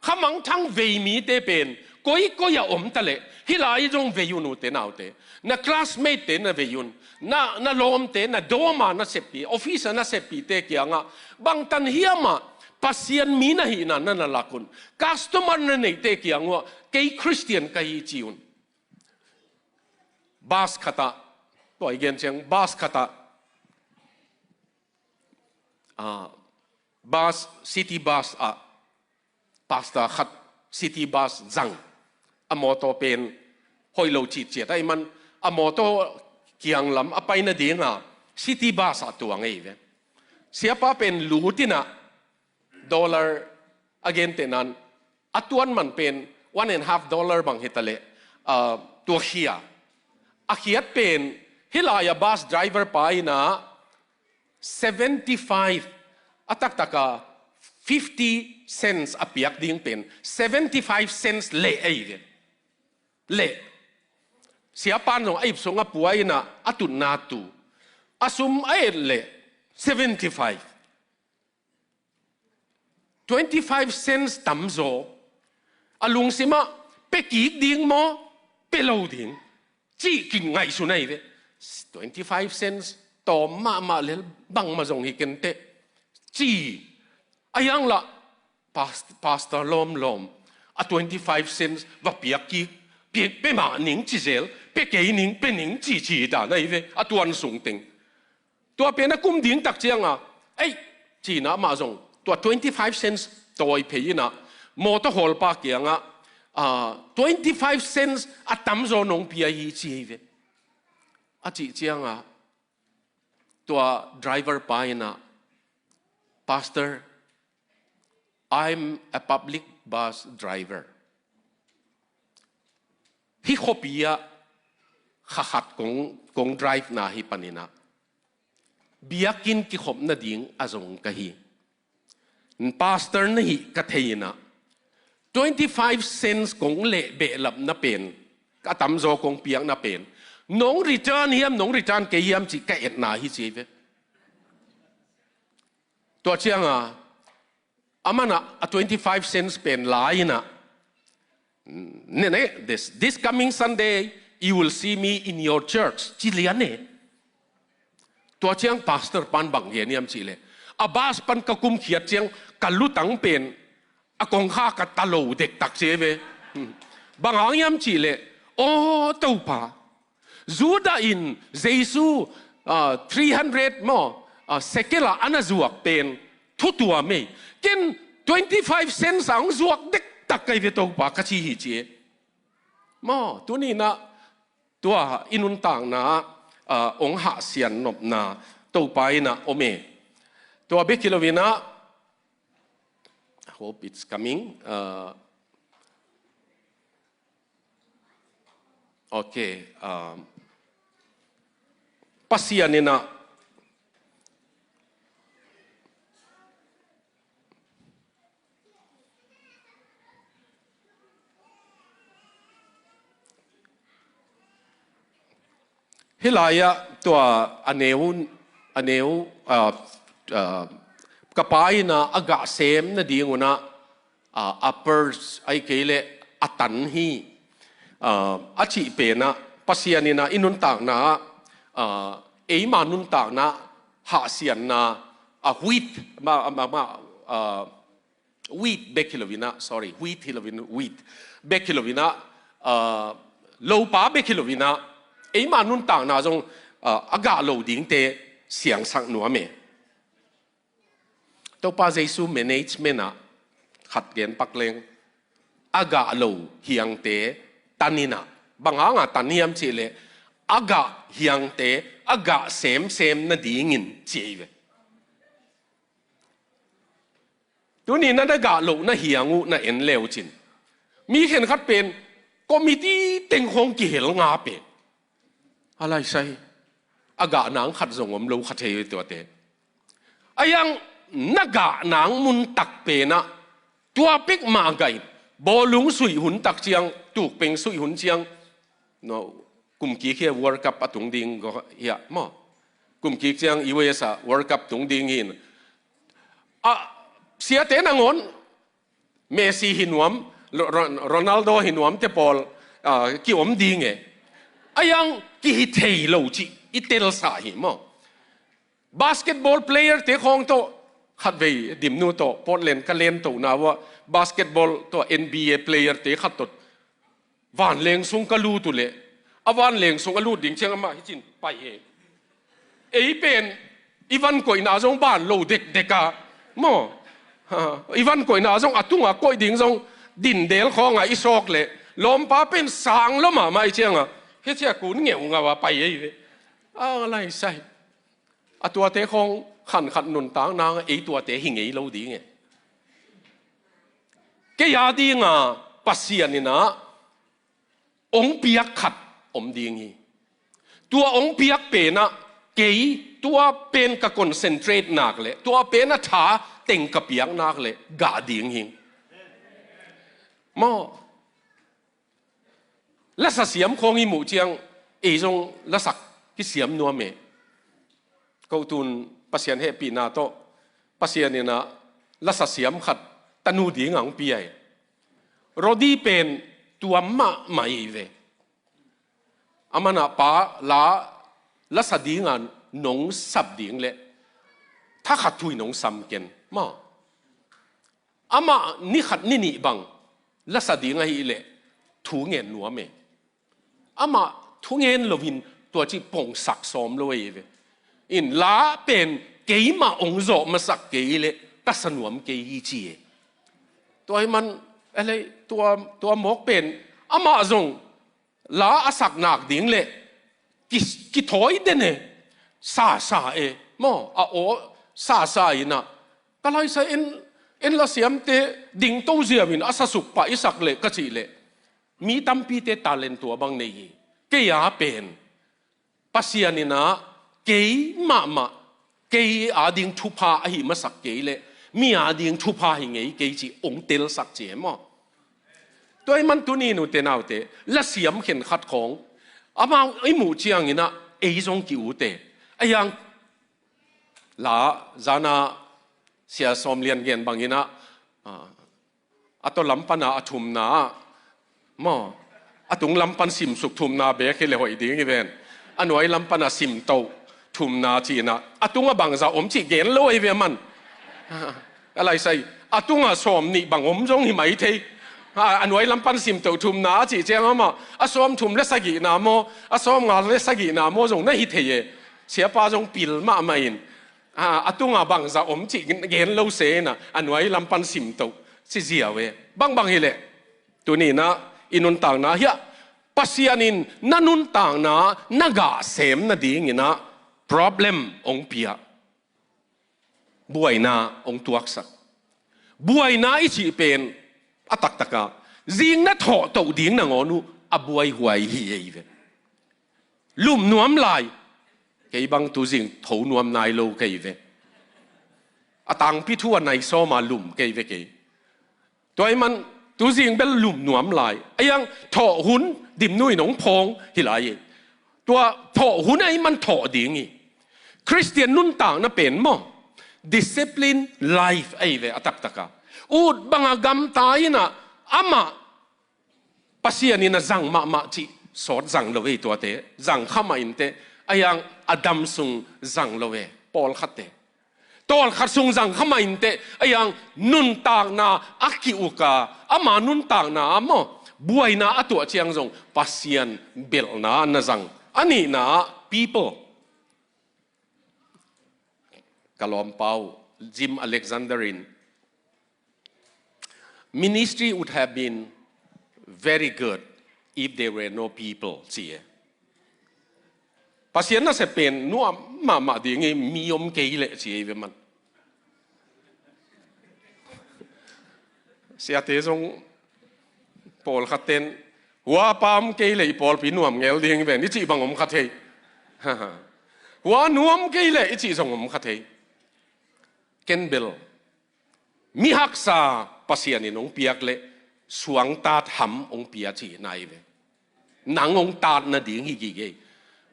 khamang thang vei mi te pen koi ya om tale hi lai jong veyunu te naw te na classmate te na veyun na lom te na doma na sepi office na sepi te kianga bang tan hiama pasian mi na hi na lakun customer na nei te kiangwa kei Christian kai chiun bas khata to again chang bas khata bus city bus pasta khat city bus zang amoto pen hoilo chi che dai man amoto kiang lam apai na dinga city bus atuang ei ve siapa pen lutina dollar again tenan atuan man pen $1.5 bang hitale to hia akhiat pen hilaya bus driver pai na 75 atak taka 50 cents apiak ding pen 75 cents le ai le siapa no ai songa puai na atun na tu asum ai le 75 25 cents tamzo alung sima peki ding mo pelo ding chi king ngai su nei ve 25 cents to ma le bang ma zong hi ken te chi ayang la pastor lom a 25 cents va piak ki pe ma ning chi zel pe ke ning pe ning chi da nei ve a tuan sung ting tua pe na kum ding tak chiang a ai chi na ma zong tua 25 cents toi pe na mo to hol pa kianga 25 cents a tam zo nong pia hi chi ve a chi chiang a tua driver pa na pastor I'm a public bus driver hi khopia khat kong drive na hi panina biakin ki khop na ding azong ka hi pastor na hi ka theina 25 cents kong le be lap na pen ka tam zo kong piang na pen nong return ke hiam chi ka et na hi chi ve to chiang a amana a 25 cents pen lai na ne this coming Sunday you will see me in your church chi liane to chiang pastor pan bang ye niam chi le abas pan ka kum khiat chiang kalutang pen akong kha ka talo dek tak che ve bang ang yam chi le o to pa zuda in jesu 300 mo sekela anazuak pen thutua me ken 25 cents ang zuak dek tak kai ve to pa ka chi hi che mo tu ni na tua inun tang na ong ha sian nop na to pai na ome tua be kilovina hope it's coming okay pasianina hilaya tua aneu kapai na aga sem na dinguna uppers ai kele atan hi achi pe na pasianina inun tak na eima nun tak na ha sian na wheat wheat bekilovina sorry wheat hilovina wheat bekilovina lâu pa bekilovina ấy mà nun tang na trong aga lâu đỉnh te xiang sang nữa mẹ tàu pa Giêsu management à khát gen bắc leng aga lâu hiang te tanina bằng ang à taniam chỉ lệ aga hiang te aga xem na dingin chỉ vềตัวนี้นั่นได้กะโลน่ะเหียงูน่ะเอ็นเลวจินมีเห็นคัดเป็นก็มีที่เต็งคงกี่เหลงาเป็นอะไรใช่อากาศหนังขัดส่งผมรู้ขัดเทตัวเตะไอ้ยังนักกะหนังมุนตักเป็นนะตัวเป็กมาไงบอลุงสุยหุนตักเชียงถูกเป็นสุยหุนเชียงเนาะกลุ่มกี่เขี้ยววอร์กับตุงดิงก็เฮียมั้งกลุ่มกี่เชียงอีเวสวอร์กับตุงดิงหินเสียเตนังอนเมสซี่หินวมโรนัลโดหินวมเตปอลกี่อมดีไงไอ้ยังกี่เทยโลจิอิเตลสาหิมบาสเกตบอลเพลย์เตะของโตขัดเวดิมนูโตพอดเล่นก็เล่นโตนะว่าบาสเกตบอลตัว NBA เพลย์เตะขัดตดวันเลี้ยงซุงกะลูตุเล่อวันเลี้ยงซุงกะลูดิ่งเชียงมาที่จินไปเอเป็นอีวันก่อยนาจงบ้านโลเด็กกะมออีวันก่อยนาจงอัตุงอ่ะก่อยดิ่งจงดินเดลของอ่ะอีซอกเล่ลมป้าเป็นสางแล้วมาไม่เชียงอ่ะเฮ็ดเชียกูนเงี้ยงอ่ะว่าไปอะไรใช่ตัวเตะของขันนุนต่างนางไอตัวเตะหิงไอเราดีไงแกยาดีงะปัสเซียนนี่นะองเปียกขัดอมดีงี้ตัวองเปียกเป็นนะเกยตัวเป็นกับคอนเซนเทรตนักเลยตัวเป็นนะท้าเต็งกับเปียกนักเลยกาดีงิงมอและเสียมคงอีหมู่เจียงไอจงและสักที่เสียมนัวเมกูตุนปัสเซียนเฮปีนาโตปัสเซียนเนี่ยนะและเสียมขัดตนูดีงังปีไอรดีเป็นตัวมะไม่เวอามันอะป้าละสดีงานนงสับดีงเละถ้าขัดทุยนงซ้ำกันมาอามานี่ขัดนี่บังละสดีงไงเละถูเงินหนัวเมอามาถูเงินเราวินตัวที่ปงสักซ้อมเลยเวอินลาเป็นเกี่ยมาองค์โจมาสักเกี่ยเลยตัดสนวมเกี่ยจีตัวให้มันอะไรตัวหมกเป็นอามาจงลาอาศักหนักดิ่งเลยกิถอยเดนเนซามอโอซาอินะก็เลยใส่เอ็นละเสียมเตดิ่งตู้เสียมินอาศักสุกปะอิสักเลยก็จีเลยมีตั้มปีเตตาเลนตัวบางในเกี่ยเป็นปัสยานินะเกี่ยมาเกี่ยอาดิ่งทุพาหิมาสักเกี่ยเลยมีอาดิ่งทุพาหิไงเกี่ยจีองเตลสักเจมอตัวมันตัวนี้หนูเตนเอาเตและเสียมเข็นขัดของอามาไอหมู่เชียงนี่นะไอจงกิวเตไอยังลาจานาเสียสมเลียนเงินบางยินะอัตลัมปันอาทุมนาหม้ออัตุงลัมปันสิมสุกทุมนาเบกเลยหอยดิ้งอีเวนอันไว้ลัมปันอาสิมโตทุมนาจีนะอัตุงบังจะอมจีเกนโลอีเวมันอะไรใส่อัตุงสมนี่บังอมจงหิมไอเทอันไว้ลำปันสิมตัวทุ่มนาจีเจ้ามาอาสวมทุ่มเลสกีนาโมอาสวมงานเลสกีนาโมจงนั่นฮิตเฮเสียป้าจงปิลมาไม่อินตุงบังจะอมจีเกนโลเซนะอันไว้ลำปันสิมตัวสิเสียเวบังเฮเลตัวนี้นะอินุนต่างนะเฮียปัสยานินนันุนต่างนะนักเสมนาดีงี้นะ problem องเปียบวยนาองตัวอักษรบวยนาอิจิเป็นอัตักตะกาจิงนัทโหตัวดิ่งนางอนุอบวยหวยฮีเอเวลุ่มนวมลายเกี่ยบังตัวจิงถูนวมนายโลเกี่ยเวอตังพิทัวในโซมาลุ่มเกี่ยเวเกี่ยตัวมันตัวจิงเป็นลุ่มนวมลายไอ้ยังโถหุนดิมนุ้ยหนองพงฮิลายตัวโถหุนไอ้มันโถดิ่งอีคริสเตียนนุ่นต่างน่ะเป็นมั้ง discipline life ไอ้เวอตักตะกาอูดบังกำตายนะอามาปัสยานี่นะจังมาจีสอดจังเลวตัวเตจังข้ามาอินเตอายังอดัมซุงจังเลวปอลขัดเต ตอนขัดสงสังขมาอินเตไอยังนุนตากนาอักกิอุกาอามานุนตากนาโมบวยนาอตัวเชียงจงปัสยันเบลนานาจังอันนี้นา people กะลอมเปาจิมอเล็กซานเดริน ministry would have been very good if there were no people เสียปัสยันน่าจะเป็นนัวมาดีไงมียมเกยเลยเสียเวมันเสียเตจงปอลขัดเต้นหัวปามเกยเลยปอลปีนวมเงลดีไงเว้นนี่จีบังอมขัดเทหัวนวมเกยเลยจีส่งอมขัดเทเกนเบลมีฮักษาปัสยันนี่น้องเปียกเลยสวงตาทำองเปียจีนายเวหนังองตาหน้าดีงี้กี่เกย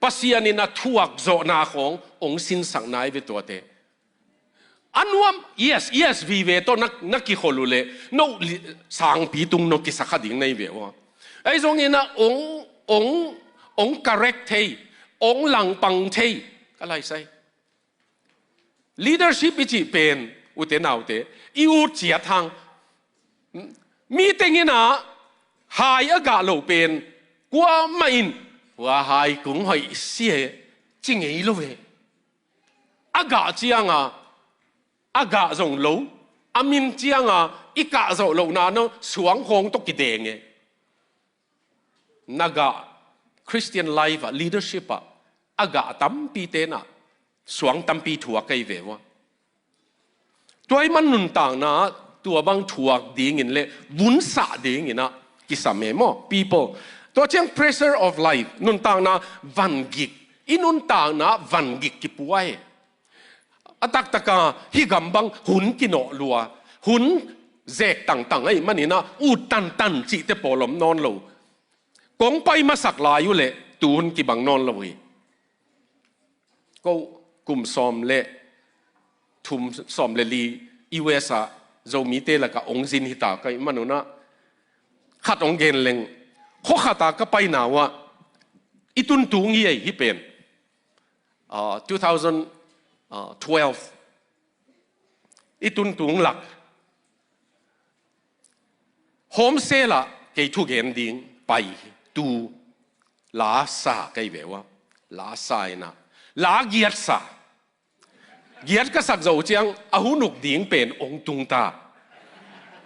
ปัสยันนี่น่ะทวกโจนาขององสินสังนายเวตัวเตอันวม yes วีเวตัวนักกิโคลุเลโนสังปีตุงโนกิสักดิ่งในเววะไอ้ตรงนี้นะอง correct เทองหลังปังเทอะไรใช่ leadership อีจีเป็นอุเทนเอาเตอีอุเจียทางมีแต่งี้นะหายอากาศเราเป็นกว่าไม่อินว่าหายคงให้เสียจริงไงลูกเวอากาศเจียงอากาศส่งโลอามินเจียงอีกาส่งโลนาโนสวงคงตกกิเดงเงนักคริสเตียนไลฟ์leadership อากาศตั้มปีเตนะสวงตั้มปีถั่วไกเววะตัวไอ้มันนุนต่างนะตัวบางถั่วดีเงินเลยวุ้นสะดีเงินนะกิสามเมมอ people ตัวเจ้า pressure of life นุนต่างนะวันกิกอินุนต่างนะวันกิกกิป่วยอตักตะกาฮิกำบังหุนกินอลัวหุนเจกต่างๆไอ้มันนี่นะอูตันจิเตปอลมนอนโลกงไปมาสักลายอยู่เลยตูนกิบังนอนเลยก็กุมซอมเละทุมซอมเลลีอีเวสะโจมีเตละกะองซินฮิตาก็มันนูนะขัดองเกนเลงข้อขัดตาก็ไปหนาวะอีตุนตุงยี่ฮิเป็น2012อีตุนตุงหลักโฮมเซละเกยทุกเห็นดิ้งไปตูลาซาเกยเววะลาซายนะลาเกียรซาเกียรก็สักเจ้าเจียงอาหุนุกดิ้งเป็นองตุงตา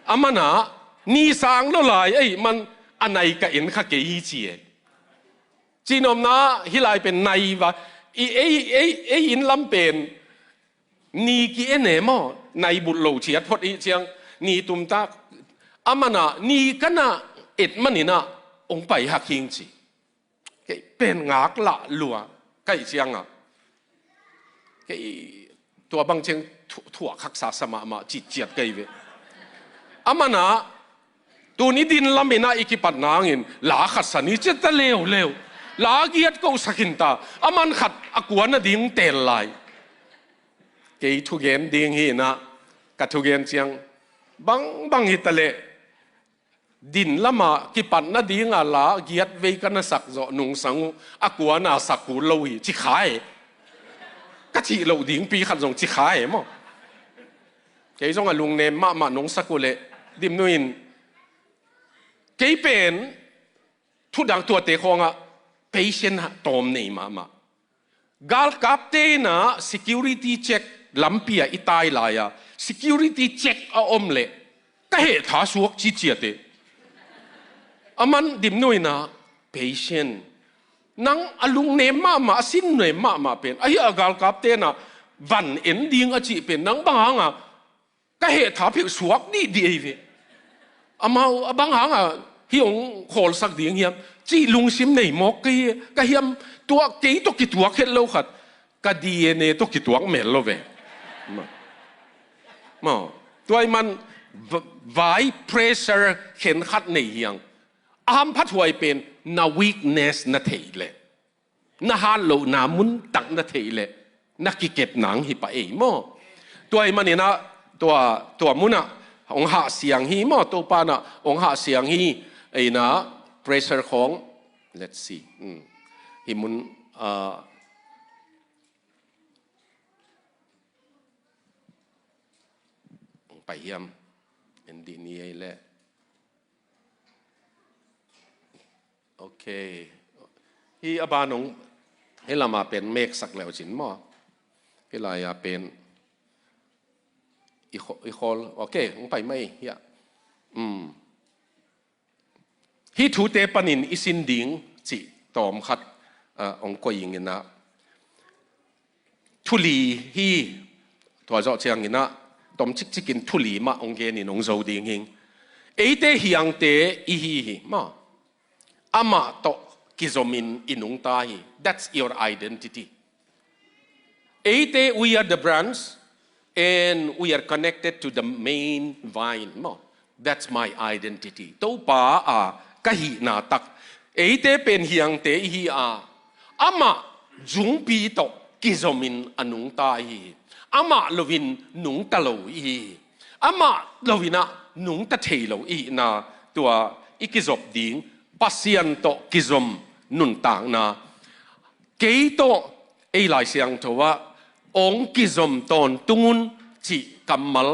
อามันนะนี่สางแล้วลายไอ้มันอันไหนก็เอ็นข้าเกยเจียจีนอมนะฮิลายเป็นในวะอินลำเป็นนี่กี่เนมอในบุตรเหล่าเชียดพอดีเชียงนี่ตุมตาอามันนะนี่กันนะเอ็ดมันนี่นะองไปหักหิงจีเป็นงากละลัวใกล้เชียงตัวบางเชียงถั่วขักษาสมามาจิตเจียดไกเวอามันนะตัวนี้ดินลำเป็นอีกิปัดนางอินหลาขัดสันนี่จะตะเลวลาเกียดก็สักินตาอามันขัดอากวนน่ะดิ้งเตลไลเกยทุเกนดิ้งฮีนะกัทุเกนเชียงบางฮิตะเลดินละมากิปันน่ะดิ้งลาเกียดเวกันน่ะสักโจนุงสังอากวนน่ะสักกูโลหิจิขายกะทิโลดิ้งปีขัดส่งจิขายมั้งเกยส่งลุงเนมมาหนงสักกูเลดิมนุอินเกยเป็นทุดังตัวเตะของpatient ตอมนี่มากาลกับเตนะ security check ลำเปียอิตายลาย security check อมเละก็เหตุท้าสวกจิตเจียเตอามันดิมนุยนะ patient นังอลุงเนมมาสินเนมมาเป็นไอ้กาลกับเตนะวันเอ็นดิ้งอจิเป็นนังบางก็เหตุท้าผิวสวกนี่ดีเวอามาบางที่องโขลสักดิ้งเฮียมจีลุงซิมในหมอกก็เฮียมตัวเกยตัวกิตัวเข็ดโลขัดก็ดีเนตัวกิตัวเมลโลเวมาตัวมันไวเพรสเซอร์เข็นขัดในเฮียงอามพัดหวยเป็นนาวิกเนสนาเทเลนาฮาโลนามุนตักนาเทเลนักกิเก็บหนังฮิปะเอโมตัวมันเนี่ยนะตัวมุนะองหาเสียงฮีโมตัวปานะองหาเสียงฮีไอ้นะ pressure ของ let's see ฮิมุน ไปเยี่ยมเอ็นดีนี่แหละโอเคที่อบานงให้เรามาเป็นเมฆสักแล้วจินมั้งให้เราอยากเป็นอีกคนโอเคผมไปไม่เฮียที่ทูเตปนินอิสินดิงจิตอมขัดองค์ก็ยิงเงินนะทุลีฮีตัวเจ้าเชียงเงินนะตอมชิกินทุลีมาองค์เกนินองโจดิงหิงเอเตฮิยังเตอีฮีมาอามาโตกิจมินอินุงตาฮี that's your identity เอเต we are the branch and we are connected to the main vine ma that's my identity ตัวป้ากะหินาตักเอเตเป็นเฮียงเตฮีอามาจุงปีโตกิจมินอนุงตาฮีอามาลวินนุงตะโลฮีอามาลวินะนุงตะเทโลอีนาตัวอีกิจบดิงปัสยันโตกิจมนุนต่างนาเกยโตเอไลเสียงตัวองกิจมตอนตุงจิกัมมัล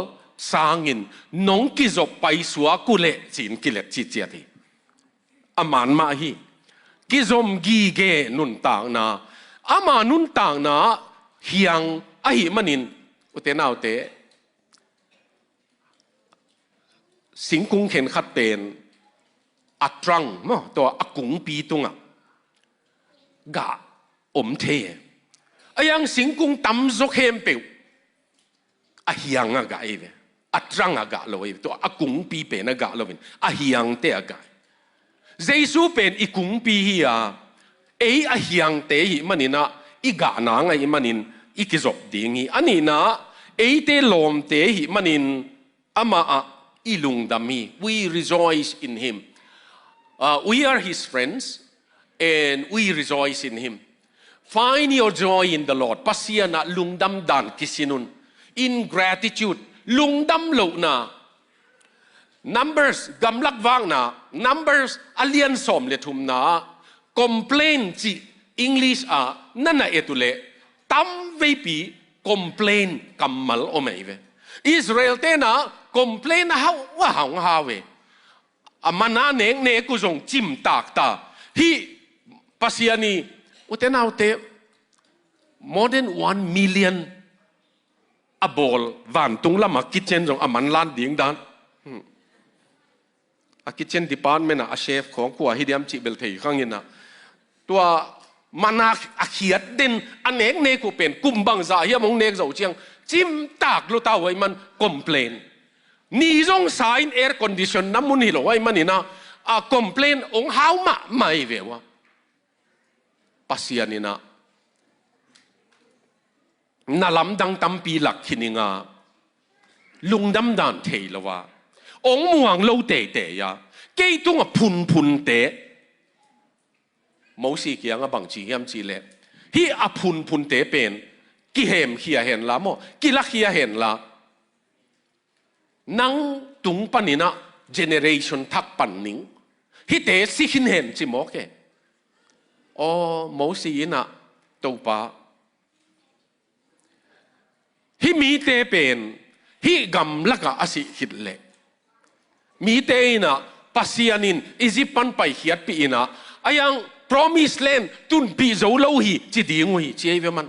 สางินน้องกิจบไปสัวกุเลจินกิเลจิเจียทีอามันมาฮีกิจมกีเกนุนต่างนาอามานุนต่างนาเฮียงอหิมันินอุเตนาอุเตสิงคุงเข็นขัดเป็นอัตรังมั้งตัวอกุงปีตุงกะอมเทยังสิงคุงตั้มจกเฮมเปียวเฮียงกะไอเวอัตรังกะโลยตัวอกุงปีเป็นกะโลวินเฮียงเตะกะเจสูเป็นอีกุงปีฮีเฮียงเตหิมันินะอีกะนางไอมันินอีกิจบดิงีอันนี้นะเตลมเตหิมันินอามาอีลุงดามี we rejoice in him we are his friends and we rejoice in him find your joy in the Lord ปัสยานะลุงดำดันกิสินุน in gratitude ลุงดำโลนา numbers กำลักว่างนะ numbers อเลียนสมเลทุมนะ complain จี English นั่นน่ะตุเลตั้มเวปี complain กำมัลโอเมเวอิสราเอลเตนะ complain นะว่าหงฮาเวมันน่าเนกุจงจิมตากตาที่ปัสยานีอุเทนาอุเต more than 1 million บอลวันตุงละมาคิดเช่นจงมันล้านดิ่งดันคิดเช่นที่ปานเมนะเชฟของกัวฮิเดียมจิเบลเทยข้างยินนะตัวมันนักเขียดเด่นอันเนกูเป็นกุมบังซาเฮียมงเนกเจ้าเชียงจิมตากลุตาไว้มันคอมเพลนนี่จงสายแอร์คอนดิชันน้ำมันนี่หรอไว้มันนี่นะคอมเพลนองฮาวมาไม่เววะปัสยานี่นะน่าลำดังตั้มปีหลักขินิงาลุงดำดานเทลวะองม่วงโลเตเตยะเกยตุงพุนเตะ冇事嘅啊，bằng chỉ hiểm chỉ lệ. Hi phun tế bên, ki hiểm kia hiểm là mo, ki lắc kia hiểm là nang tung panina generation thắc pan ning. Hi tế si hin hiểm chỉ mo ke.冇事na đâu pa. Hi mi tế bên, hi gam lắc à asi hit lệ. Mi tế na pasianin izipan pai hiat pi ina ayang promise land tun pi zo lo hi chi ding hi chi ve man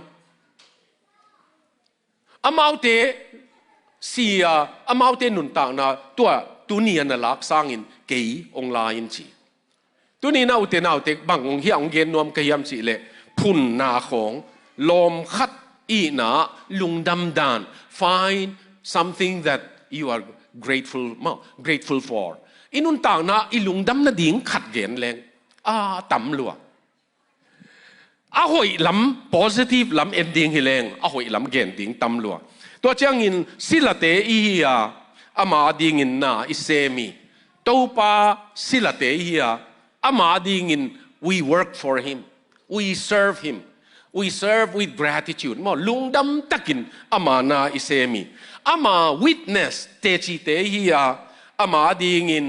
amaute sia amaute nun ta na tua tunia na lak sangin kei online chi tuni na ute bang ong hi ong gen nom ka yam chi le phun na khong lom khat i na lungdam dan find something that you are grateful for inun ta na ilungdam na ding khat gen leng tầm lúa hồi lắm positive lắm ending hi leng hồi lắm ending tầm lúaตัวเจ้างินสิละเตอีอามาดีงินน่ะอิเซมีตัวป้าสิละเตอีอามาดีงิน we work for him we serve him we serve with gratitude มั่งลุงดำตะกินอามานาอิเซมีอามา witness เตจิเตอีอามาดีงิน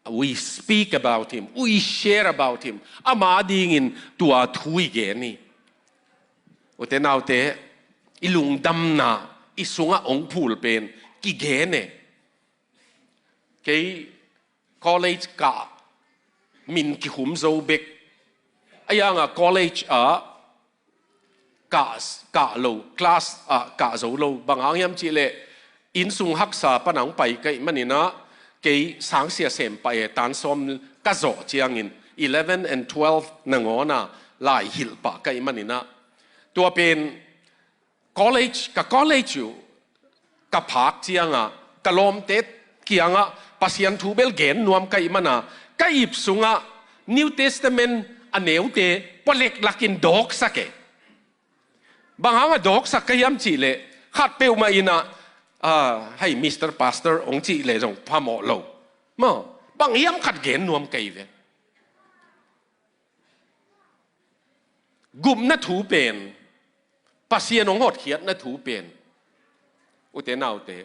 we speak about him we share about him ama dingin tua thui ge ni ote naute ilung dam na isunga ong phul pen ki gene cái college cả min ki hum zo bek aya nga college cả lâu class cả zo lâu bằng ang yam chi le in sung hak sa panang pai kai manina cái sáng sia sem pai tan som ka zo chiang in 11 and 12 nangona lai hil pa kai manina tua pen college ka college yu ka phak chianga ka lom te kianga pasian thu bel gen nuam kai mana ka ip sunga New Testament aneu te polek lakin dok sake banganga dok sakayam chi le khat peu ma ina hay Mr. Pastor ong chi le jong phamo lo mo bang yam khat gen nuam kai ve gum na thu pen pasian ong hot khiat na thu pen u te nau te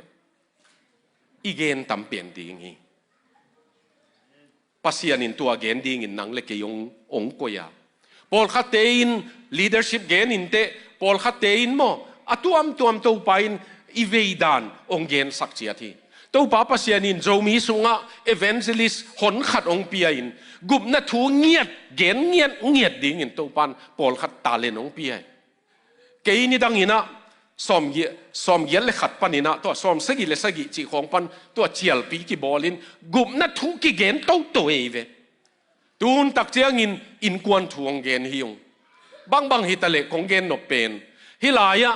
igen tam pen ding hi pasian in tua gen ding in nang le ke yong ong ko ya pol khatein leadership gen in te pol khatein mo atuam to pain iveidan ong gen sak chia thi to pa pasian in zomi sunga evangelist hon khat ong piain gup na thu nghiat gen nghiat ding in to pan pol khat ta len ong piai ke ni dang ina som ye le khat panina to som sagi le sagi chi khong pan to chial pi ki bolin gup na thu ki gen to eve tun tak chiang in kwan thuang gen hiung bang hitale kong gen no pen hilaya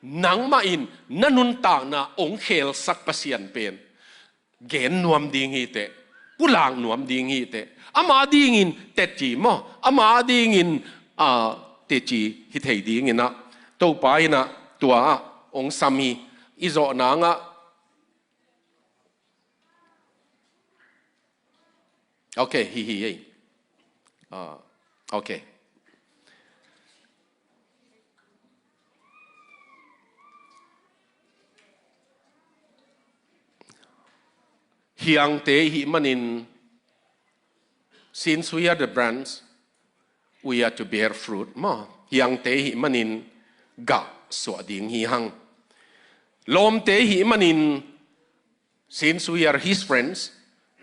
nang ma in nanun ta na ong khel sak pasian pen gen nuam ding hi te pulang nuam ding hi te ama ding in te chi mo ama ding in te chi hi thei ding ina to pa ina tua ong sami izo na nga okay hi okay hiang te hi manin since we are the branch we are to bear fruit ma hiang te hi manin ga so ding hi hang lom te hi manin since we are his friends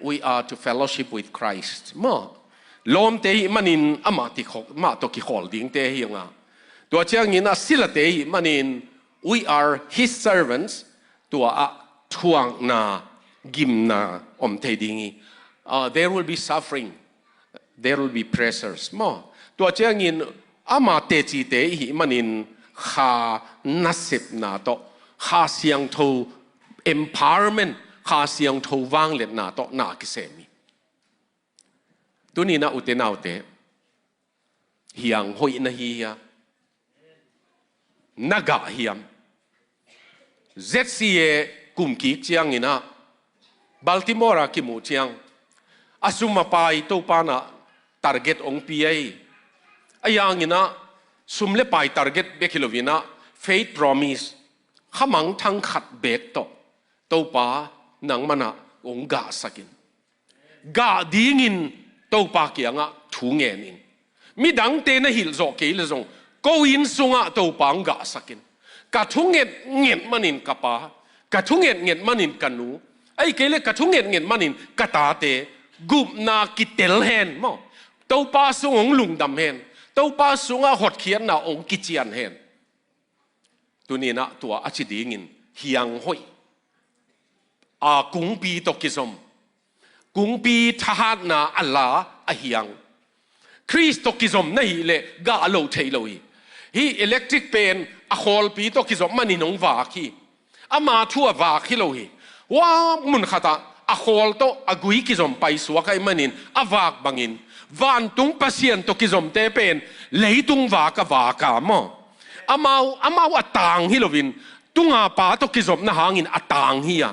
we are to fellowship with Christ ma lom te hi manin ama ti khok ma to ki khol ding te hi nga to chiang ina sila te hi manin we are his servants to a thuang na gim na om te ding there will be suffering there will be pressures mo to chiang in ama te chi te hi manin kha nasip na to kha siang tho empowerment kha siang tho wang let na to na ki semi tuni na ute na ute hiang hoi na hi ya naga hiam ZCA kum ki chiang ina Baltimore ki mu chiang asuma pai to pana target ong pi ayang ina sumle pai target bekilovina faith promise khamang thang khat bek to pa nang mana ong ga sakin ga dingin to pa kianga thu ngenin mi dang te na hil zo ke le zong ko in sunga to pa ga sakin ka thu nget manin kapa ka thu nget manin kanu ai ke le ka thu nget manin kata te gup na kitel hen mo to pa sung lung dam hen to pa sunga hot khian na ong kichian hen tunina tua achi dingin hiang hoi kung pi to kisom kung pi thahat na Allah a hiang Christ to kisom na hi le ga lo thailoi hi electric pen a khol pi to kisom maninong wa khi ama thua wa khi lo hi wa mun khata a khol to agui kisom pai suwa kai manin awak bangin van tung pasien to kizom te pen leitung wa ka mo amau atang hilovin tunga pa to kizom na hangin atang hiya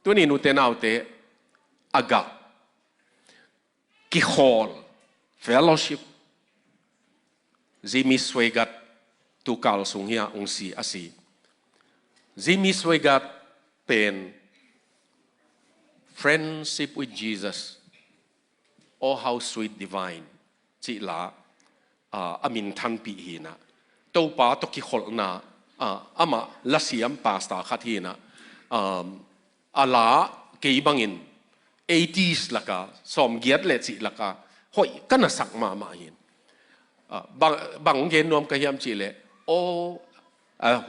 tuni nu te naute aga ki hall fellowship zimi swegat tu kal sung hiya ong si asi zimi swegat pen friendship with Jesus. Oh, how sweet divine. Chi la amin than pi hi na. To pa to ki khol na ama lasiam pasta khat hi na. อาลาเกี่ยบังอิน80sละกาสอมเกียรติเลจิละกาหอยกันน่ะสักมาเห็นบางเกณฑ์นวมกระยำจีเลโอ้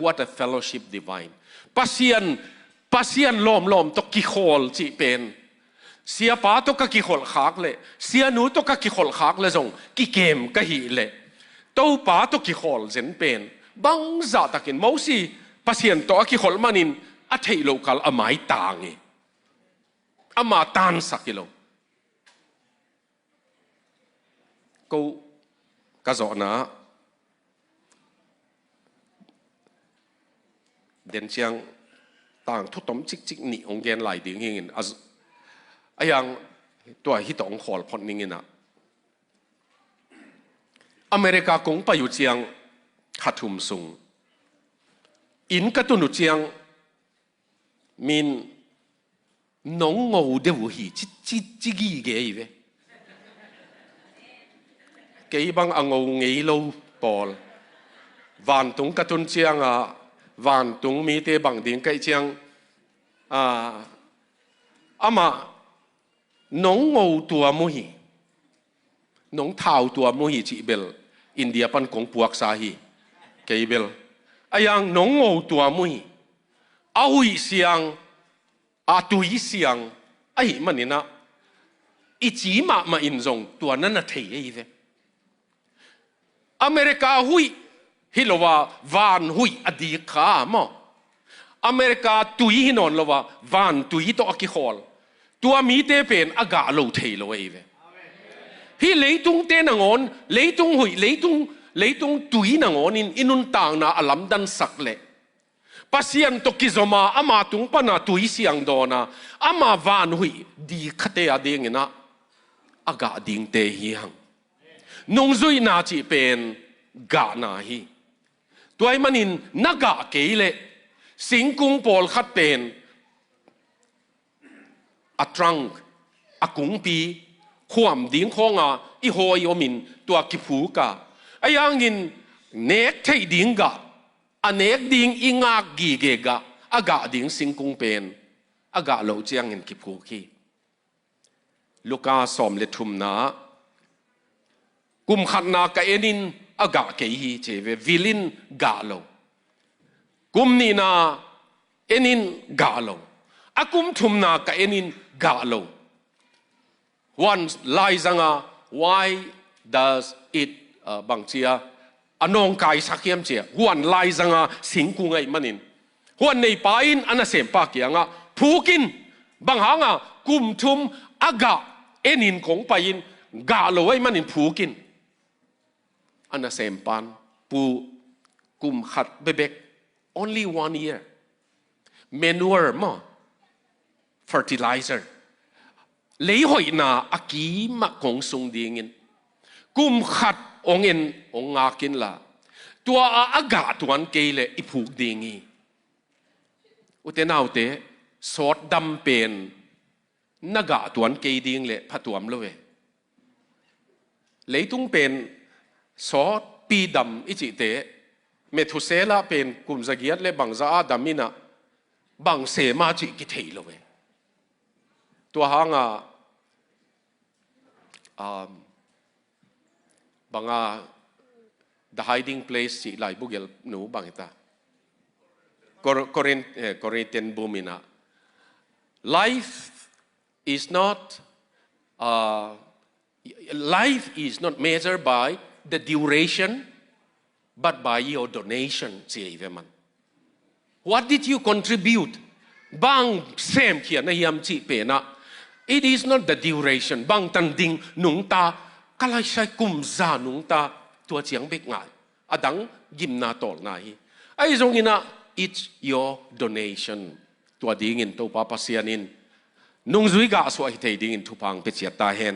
what a fellowship divine ปัสเซียนล้อมตกกิโคลจีเป็นเสียป้าตกกิโคลขากเลยเสียหนูตกกิโคลขากเลยส่งกิเกมกะหีเลยตัวป้าตกกิโคลเซนเป็นบางจ่าตะกินมูสีปัสเซียนตกกิโคลมันินอัฐิโลกาลอามายตางเงอามาตานสักกิโลกูกะจอนะเดินเชียงต่างทุกต้มจิกนี่องเกนไหลดิ่งเงินอย่างตัวฮิตองขอลพอนิ่งนะอเมริกากงไปอยู่เชียงขัดทุมสูงอินกระตุนุเชียงมินน้องงูเดือดหีจิกี้เกย์เว้เกย์บางอ่างงูเงี้ยโลปอลวันตรงกระตุนเชียงวันตรงมีเตะบังดิ่งไกเชียงอามาน้องงูตัวมุหีน้องเท้าตัวมุหีจิเบลอินเดียปันกงปวกสาหีเกย์เบลอย่างน้องงูตัวมุหีอาหุยเสียงตุยเสียงมันนี่นะอีจีมาอินซงตัวนั้นน่ะเทียเลยอเมริกาหุยฮิโลวาวานหุยอดีตข้ามอเมริกาตุยฮินอนโลวาวานตุยตัวกิโคลตัวมีเตเป็นอากาโลเทโลเอเวฮิเลยตุงเตนังอนเลยตุงหุยเลยตุงตุยนังอนินอินุนต่างนาอลัมดันสักเล่ปัสยันตกิจมาอามาตุงปนาตุยเสียงโดนะอามาวานหุยดีขัดเตอดีเงินะอากาดิ่งเตฮีหังนุ่งจุยนาจีเป็นกานาฮีตัวไอ้มันินนักกะเกยเลสิงกุงปอลขัดเป็นอัตรังอากุงปีความดิ่งของอีโฮยอมินตัวกิผูกะไอ้ยังงินเนกเทดิ่งกะอันเนกดิ่งอิงากกีเกกะอากาดิ่งสิงกุงเป็นอากาเหลาเจียงเงินกิผูกีลูกาสอมเลทุมนากุมขัดนากะเอนินอากาเกยเจเววิลินกาโลกุมนีนาเอนินกาโลอากุมทุมนากะเอนินกาโล one ไลซัง why does it บางเชียอนองกายสักเยี่ยมเชีย one ไลซังสิงกุงไอมันิน one ในปาอินอันนั้นเสมปากยังผูกินบางหางกุมทุมอากาเอนินของปาอินกาโลไอมันินผูกินอันนั้นเสมปันปูกุมขัดเบก only 1 year manure มั้ง fertilizer เลยหอยนาอากีมะของทรงดีเงินกุมขัดองเงินองงากินละตัวอากาศตัวนั้นเกลเลยอีผูกดีงี้อุตเนาวเตะสอดดำเป็นนักตัวนั้นเกยดีงเลยพัดตัวมเลยเลยต้องเป็นสอดปีดำอิจิเตะเมทุเซลาเป็นกุมสกียดเลยบางซาดามินะบางเสมาจิกิเทเลยตัวหางบางthe hiding place สิหลายบุกเกลหนูบางตาCorinthian bumina life is not measured by the duration but by your donation เสียอีเวมัน what did you contribute บางเซมเขียนในยามจีเปนะ it is not the duration บางตันดิงหนุงตากลายใช้กุมซาหนุงตาตัวเจียงเบกง่ายอดังยิมนาตอลนายไอ้ตรงนี้นะ it's your donation ตัวดิ่งินตัวป้าเสียนินนุ่งจุยกะสวยเทดิ่งินทุพังเปเจียตาเห็น